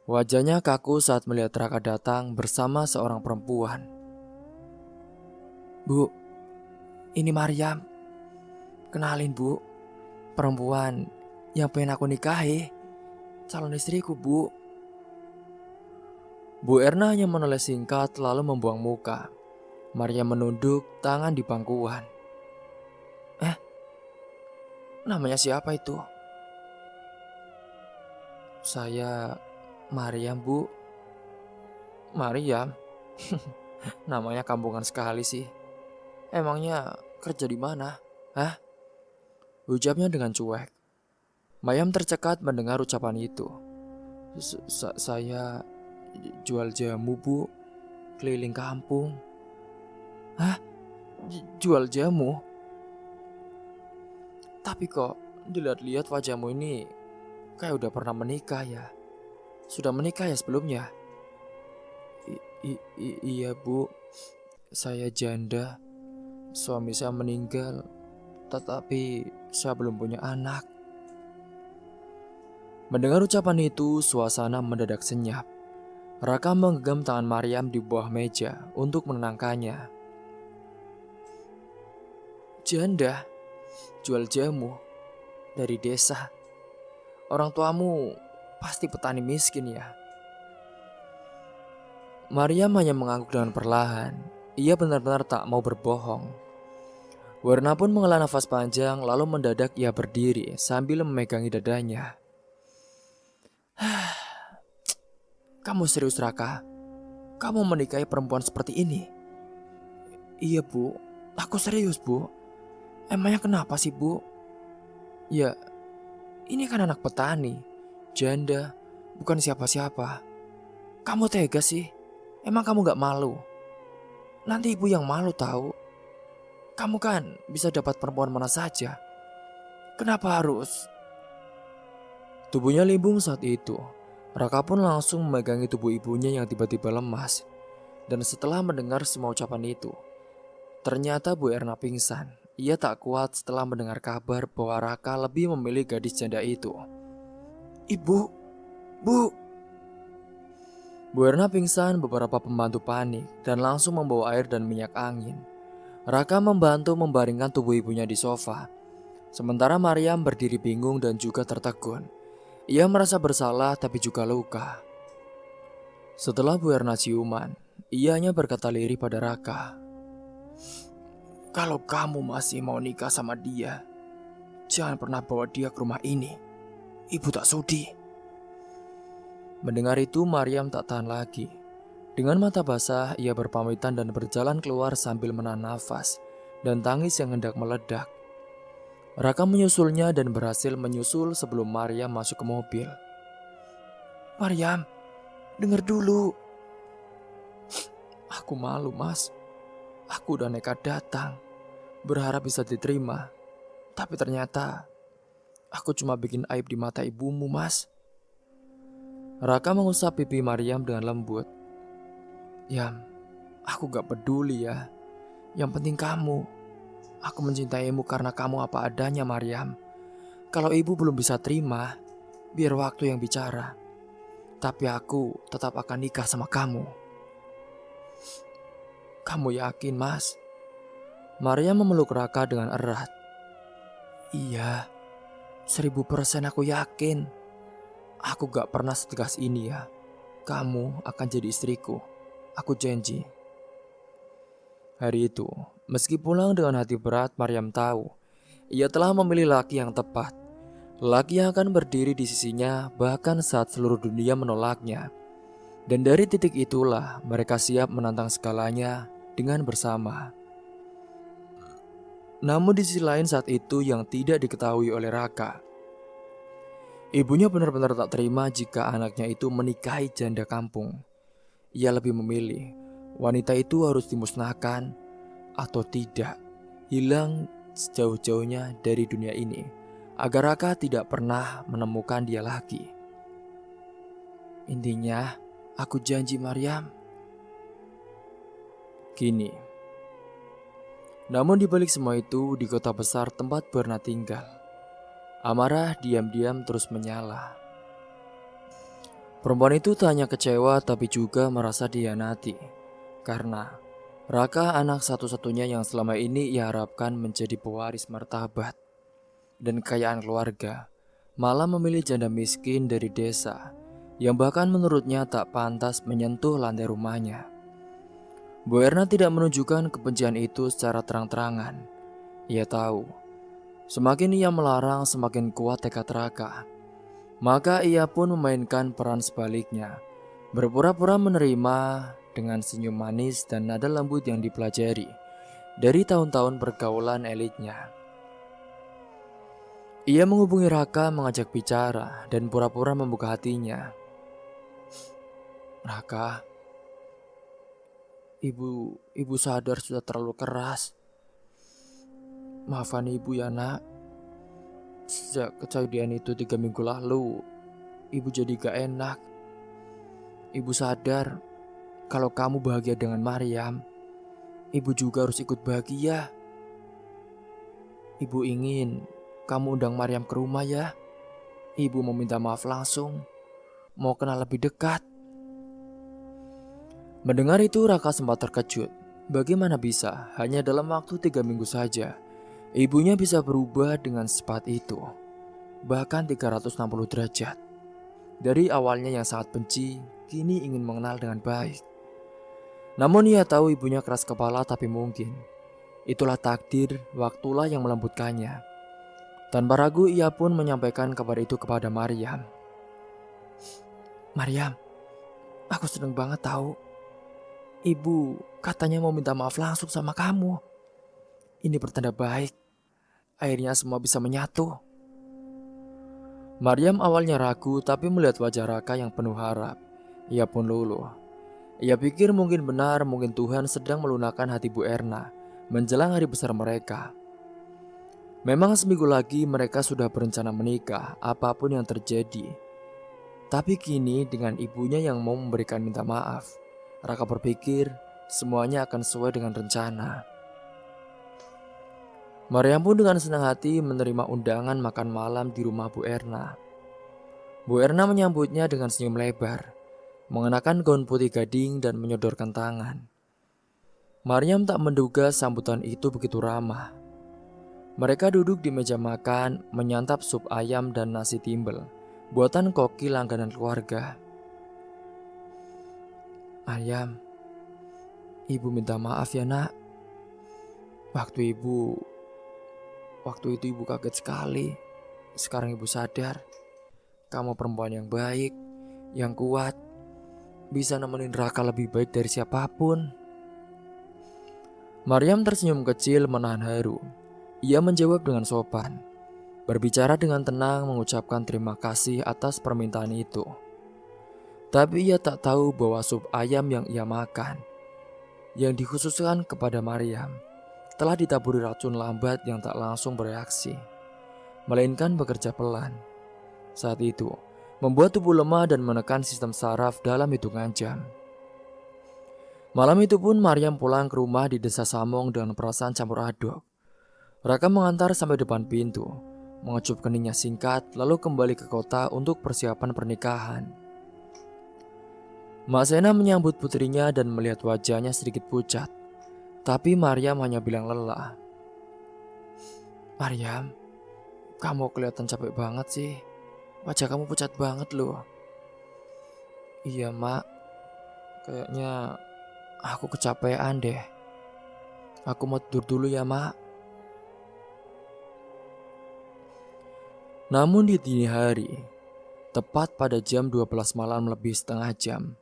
Wajahnya kaku saat melihat Raka datang bersama seorang perempuan. Bu, ini Maryam. Kenalin, Bu. Perempuan yang pengen aku nikahi. Calon istriku, Bu. Bu Erna hanya menoleh singkat lalu membuang muka. Maryam menunduk, tangan di pangkuan. Namanya siapa itu? Saya Maryam, Bu. Maryam. Namanya kampungan sekali sih. Emangnya kerja di mana? Ucapnya dengan cuek. Maryam tercekat mendengar ucapan itu. Saya jual jamu, Bu. Keliling kampung. Jual jamu? Tapi kok dilihat-lihat wajahmu ini kayak udah pernah menikah ya. Sudah menikah ya sebelumnya? Iya, Bu. Saya janda. Suami saya meninggal, tetapi saya belum punya anak. Mendengar ucapan itu, suasana mendadak senyap. Raka menggenggam tangan Maryam di bawah meja untuk menenangkannya. Janda? Jual jamu? Dari desa? Orang tuamu pasti petani miskin ya? Maryam hanya mengangguk dengan perlahan. Ia benar-benar tak mau berbohong. Warna pun menghela nafas panjang, lalu mendadak ia berdiri sambil memegangi dadanya. Kamu serius, Raka? Kamu menikahi perempuan seperti ini? Iya, Bu. Aku serius, Bu. Emangnya kenapa sih, Bu? Ya, ini kan anak petani, janda, bukan siapa-siapa. Kamu tega sih? Emang kamu gak malu? Nanti ibu yang malu tahu. Kamu kan bisa dapat perempuan mana saja. Kenapa harus? Tubuhnya limbung saat itu. Raka pun langsung memegangi tubuh ibunya yang tiba-tiba lemas. Dan setelah mendengar semua ucapan itu, ternyata Bu Erna pingsan. Ia tak kuat setelah mendengar kabar bahwa Raka lebih memilih gadis janda itu. Ibu, Bu. Bu Erna pingsan, beberapa pembantu panik dan langsung membawa air dan minyak angin. Raka membantu membaringkan tubuh ibunya di sofa. Sementara Maryam berdiri bingung dan juga tertegun. Ia merasa bersalah tapi juga luka. Setelah Bu Erna ciuman, ia hanya berkata lirih pada Raka. Kalau kamu masih mau nikah sama dia, jangan pernah bawa dia ke rumah ini. Ibu tak sudi. Mendengar itu, Maryam tak tahan lagi. Dengan mata basah, ia berpamitan dan berjalan keluar sambil menahan nafas dan tangis yang hendak meledak. Raka menyusulnya dan berhasil menyusul sebelum Maryam masuk ke mobil. Maryam, dengar dulu. Aku malu, Mas. Aku udah nekat datang, berharap bisa diterima. Tapi ternyata Aku cuma bikin aib di mata ibumu, Mas. Raka mengusap pipi Maryam dengan lembut. Yam, aku gak peduli ya. Yang penting kamu. Aku mencintaimu karena kamu apa adanya, Maryam. Kalau ibu belum bisa terima, biar waktu yang bicara. Tapi aku tetap akan nikah sama kamu. Kamu yakin, Mas? Maryam memeluk Raka dengan erat. Iya, 1000% aku yakin. Aku gak pernah setegas ini ya. Kamu akan jadi istriku. Aku janji. Hari itu, meski pulang dengan hati berat, Maryam tahu ia telah memilih laki yang tepat. Laki yang akan berdiri di sisinya bahkan saat seluruh dunia menolaknya. Dan dari titik itulah mereka siap menantang segalanya dengan bersama. Namun di sisi lain saat itu yang tidak diketahui oleh Raka, ibunya benar-benar tak terima jika anaknya itu menikahi janda kampung. Ia lebih memilih wanita itu harus dimusnahkan atau tidak, hilang sejauh-jauhnya dari dunia ini, agar Raka tidak pernah menemukan dia lagi. Intinya, aku janji, Maryam. Kini, namun di balik semua itu, di kota besar tempat Berna tinggal, amarah diam-diam terus menyala. Perempuan itu tak hanya kecewa tapi juga merasa dihianati, karena Raka anak satu-satunya yang selama ini ia harapkan menjadi pewaris martabat dan kekayaan keluarga, malah memilih janda miskin dari desa yang bahkan menurutnya tak pantas menyentuh lantai rumahnya. Bu Erna tidak menunjukkan kebencian itu secara terang-terangan. Ia tahu, semakin ia melarang semakin kuat tekad Raka. Maka ia pun memainkan peran sebaliknya, berpura-pura menerima dengan senyum manis dan nada lembut yang dipelajari dari tahun-tahun pergaulan elitnya. Ia menghubungi Raka mengajak bicara dan pura-pura membuka hatinya. Raka, ibu sadar sudah terlalu keras. Maafkan ibu ya, nak. Sejak kejadian itu 3 minggu lalu, ibu jadi gak enak. Ibu sadar kalau kamu bahagia dengan Maryam, ibu juga harus ikut bahagia. Ibu ingin kamu undang Maryam ke rumah ya. Ibu mau minta maaf langsung, mau kenal lebih dekat. Mendengar itu Raka sempat terkejut. Bagaimana bisa hanya dalam waktu 3 minggu saja ibunya bisa berubah dengan secepat itu, bahkan 360 derajat. Dari awalnya yang sangat benci, kini ingin mengenal dengan baik. Namun ia tahu ibunya keras kepala, tapi mungkin itulah takdir, waktulah yang melembutkannya. Tanpa ragu ia pun menyampaikan kabar itu kepada Maryam. Maryam, aku seneng banget tahu. Ibu katanya mau minta maaf langsung sama kamu. Ini pertanda baik. Akhirnya semua bisa menyatu. Maryam awalnya ragu, tapi melihat wajah Raka yang penuh harap, ia pun luluh. Ia pikir mungkin benar, mungkin Tuhan sedang melunakkan hati Bu Erna menjelang hari besar mereka. Memang seminggu lagi mereka sudah berencana menikah, apapun yang terjadi. Tapi kini dengan ibunya yang mau memberikan minta maaf, Raka berpikir semuanya akan sesuai dengan rencana. Maryam pun dengan senang hati menerima undangan makan malam di rumah Bu Erna. Bu Erna menyambutnya dengan senyum lebar, mengenakan gaun putih gading dan menyodorkan tangan. Maryam tak menduga sambutan itu begitu ramah. Mereka duduk di meja makan, menyantap sup ayam dan nasi timbel, buatan koki langganan keluarga. Maryam, ibu minta maaf ya, nak. Waktu itu ibu kaget sekali. Sekarang ibu sadar kamu perempuan yang baik, yang kuat, bisa nemenin Raka lebih baik dari siapapun. Maryam tersenyum kecil menahan haru. Ia menjawab dengan sopan, berbicara dengan tenang, mengucapkan terima kasih atas permintaan itu. Tapi ia tak tahu bahwa sup ayam yang ia makan, yang dikhususkan kepada Maryam, telah ditaburi racun lambat yang tak langsung bereaksi. melainkan bekerja pelan. Saat itu, membuat tubuh lemah dan menekan sistem saraf dalam hitungan jam. Malam itu pun Maryam pulang ke rumah di Desa Samong dengan perasaan campur aduk. Raka mengantar sampai depan pintu, mengecup keningnya singkat, lalu kembali ke kota untuk persiapan pernikahan. Mak Sena menyambut putrinya dan melihat wajahnya sedikit pucat. Tapi Maryam hanya bilang lelah. "Maryam, kamu kelihatan capek banget sih. Wajah kamu pucat banget loh." "Iya mak, kayaknya aku kecapean deh. Aku mau tidur dulu ya mak." Namun di dini hari, tepat pada jam 12 malam lebih setengah jam,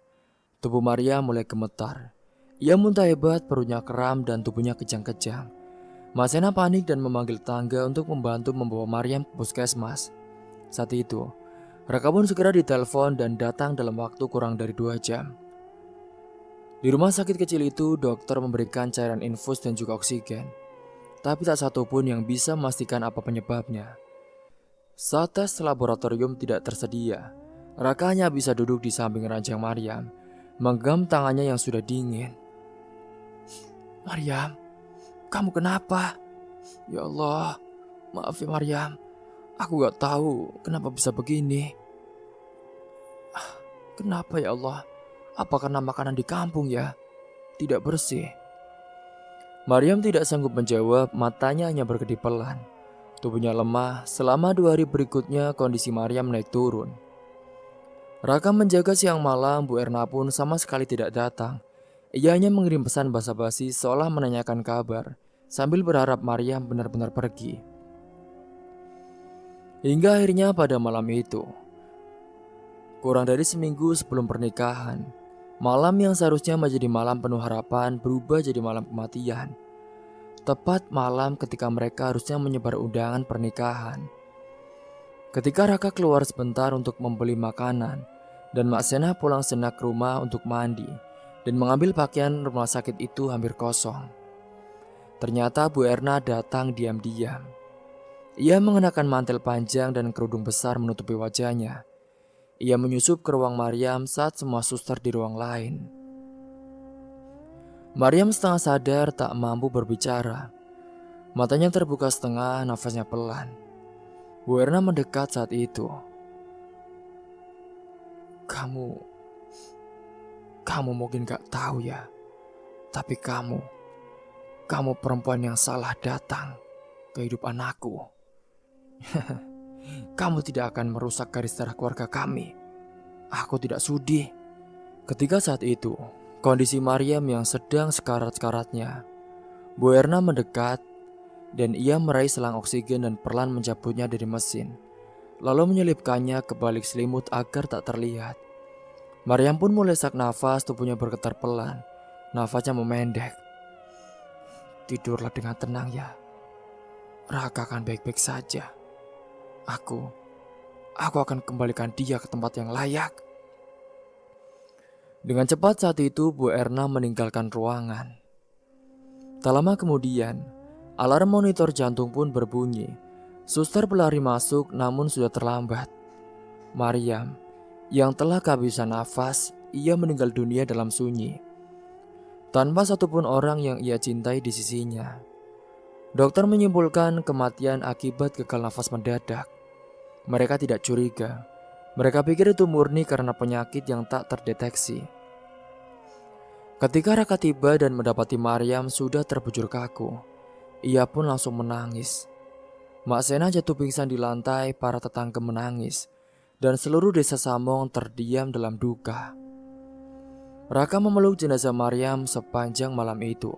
tubuh Maria mulai gemetar. Ia muntah hebat, perutnya kram dan tubuhnya kejang-kejang. Mas Sena panik dan memanggil tangga untuk membantu membawa Maryam ke puskesmas. Saat itu, Raka pun segera ditelepon dan datang dalam waktu kurang dari 2 jam. Di rumah sakit kecil itu, dokter memberikan cairan infus dan juga oksigen. Tapi tak satu pun yang bisa memastikan apa penyebabnya. Saat tes laboratorium tidak tersedia, Raka hanya bisa duduk di samping ranjang Maryam, menggenggam tangannya yang sudah dingin. "Maryam, kamu kenapa? Ya Allah, maaf ya Maryam. Aku gak tahu kenapa bisa begini. Kenapa ya Allah? Apa karena makanan di kampung ya? Tidak bersih." Maryam tidak sanggup menjawab, matanya hanya berkedip pelan. Tubuhnya lemah. Selama 2 hari berikutnya kondisi Maryam naik turun. Raka menjaga siang malam, Bu Erna pun sama sekali tidak datang. Ia hanya mengirim pesan basa-basi seolah menanyakan kabar, sambil berharap Maryam benar-benar pergi. Hingga akhirnya pada malam itu, kurang dari seminggu sebelum pernikahan, malam yang seharusnya menjadi malam penuh harapan berubah jadi malam kematian. Tepat malam ketika mereka harusnya menyebar undangan pernikahan. Ketika Raka keluar sebentar untuk membeli makanan, dan Mak Sena pulang sejenak ke rumah untuk mandi, dan mengambil pakaian rumah sakit itu hampir kosong. Ternyata Bu Erna datang diam-diam. Ia mengenakan mantel panjang dan kerudung besar menutupi wajahnya. Ia menyusup ke ruang Maryam saat semua suster di ruang lain. Maryam setengah sadar tak mampu berbicara. Matanya terbuka setengah, nafasnya pelan. Bu Erna mendekat saat itu. Kamu mungkin gak tahu ya. Tapi kamu perempuan yang salah datang ke hidup anakku. Kamu tidak akan merusak garis darah keluarga kami. Aku tidak sudi." Ketika saat itu, kondisi Maryam yang sedang sekarat-sekaratnya, Bu Erna mendekat dan ia meraih selang oksigen dan perlahan mencabutnya dari mesin, lalu menyelipkannya ke balik selimut agar tak terlihat. Maryam pun mulai sesak nafas, tubuhnya bergetar pelan, nafasnya memendek. "Tidurlah dengan tenang ya. Raka akan baik-baik saja. Aku akan kembalikan dia ke tempat yang layak." Dengan cepat saat itu Bu Erna meninggalkan ruangan. Tak lama kemudian, alarm monitor jantung pun berbunyi. Suster berlari masuk namun sudah terlambat. Maryam yang telah kehabisan nafas, ia meninggal dunia dalam sunyi, tanpa satupun orang yang ia cintai di sisinya. Dokter menyimpulkan kematian akibat gagal nafas mendadak. Mereka tidak curiga. Mereka pikir itu murni karena penyakit yang tak terdeteksi. Ketika Raka tiba dan mendapati Maryam sudah terbujur kaku, ia pun langsung menangis. Mak Sena jatuh pingsan di lantai, para tetangga menangis, dan seluruh desa Samong terdiam dalam duka. Raka memeluk jenazah Maryam sepanjang malam itu.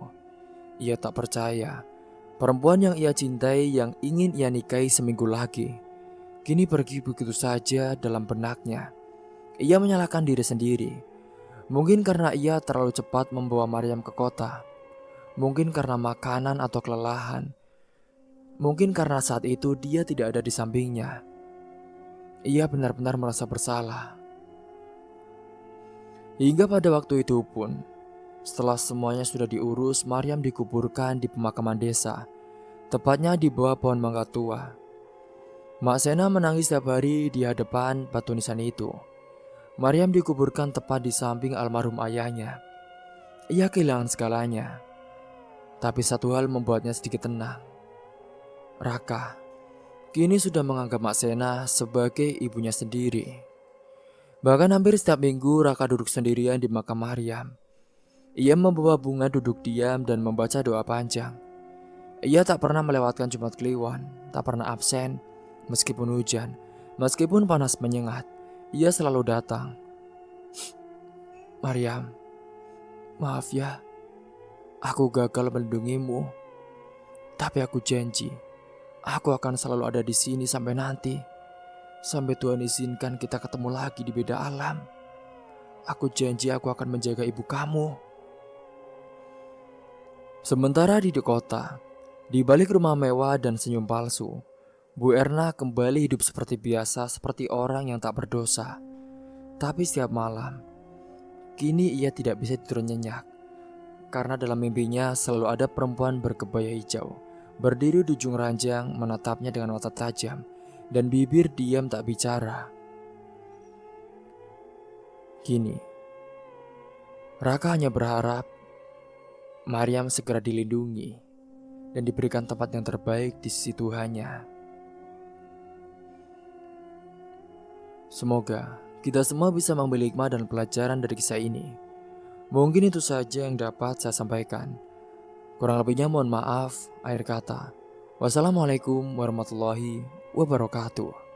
Ia tak percaya, perempuan yang ia cintai, yang ingin ia nikahi seminggu lagi, kini pergi begitu saja dalam benaknya. Ia menyalahkan diri sendiri. Mungkin karena ia terlalu cepat membawa Maryam ke kota. Mungkin karena makanan atau kelelahan. Mungkin karena saat itu dia tidak ada di sampingnya. Ia benar-benar merasa bersalah. Hingga pada waktu itu pun, setelah semuanya sudah diurus, Maryam dikuburkan di pemakaman desa, tepatnya di bawah pohon mangga tua. Mak Sena menangis setiap hari di hadapan batu nisan itu. Maryam dikuburkan tepat di samping almarhum ayahnya. Ia kehilangan segalanya. Tapi satu hal membuatnya sedikit tenang. Raka kini sudah menganggap Mak Sena sebagai ibunya sendiri. Bahkan hampir setiap minggu Raka duduk sendirian di makam Maryam. Ia membawa bunga, duduk diam dan membaca doa panjang. Ia tak pernah melewatkan Jumat Kliwon, tak pernah absen. Meskipun hujan, meskipun panas menyengat, ia selalu datang. Maryam, maaf ya, aku gagal melindungimu. Tapi aku janji, aku akan selalu ada di sini sampai nanti. Sampai Tuhan izinkan kita ketemu lagi di beda alam. Aku janji aku akan menjaga ibu kamu. Sementara di kota, di balik rumah mewah dan senyum palsu, Bu Erna kembali hidup seperti biasa, seperti orang yang tak berdosa. Tapi setiap malam, kini ia tidak bisa tidur nyenyak. Karena dalam mimpinya selalu ada perempuan berkebaya hijau, berdiri di ujung ranjang, menatapnya dengan mata tajam, dan bibir diam tak bicara. Kini, Raka hanya berharap Maryam segera dilindungi dan diberikan tempat yang terbaik di sisi Tuhannya. Semoga kita semua bisa mengambil hikmah dan pelajaran dari kisah ini. Mungkin itu saja yang dapat saya sampaikan. Kurang lebihnya mohon maaf. Akhir kata, wassalamualaikum warahmatullahi wabarakatuh.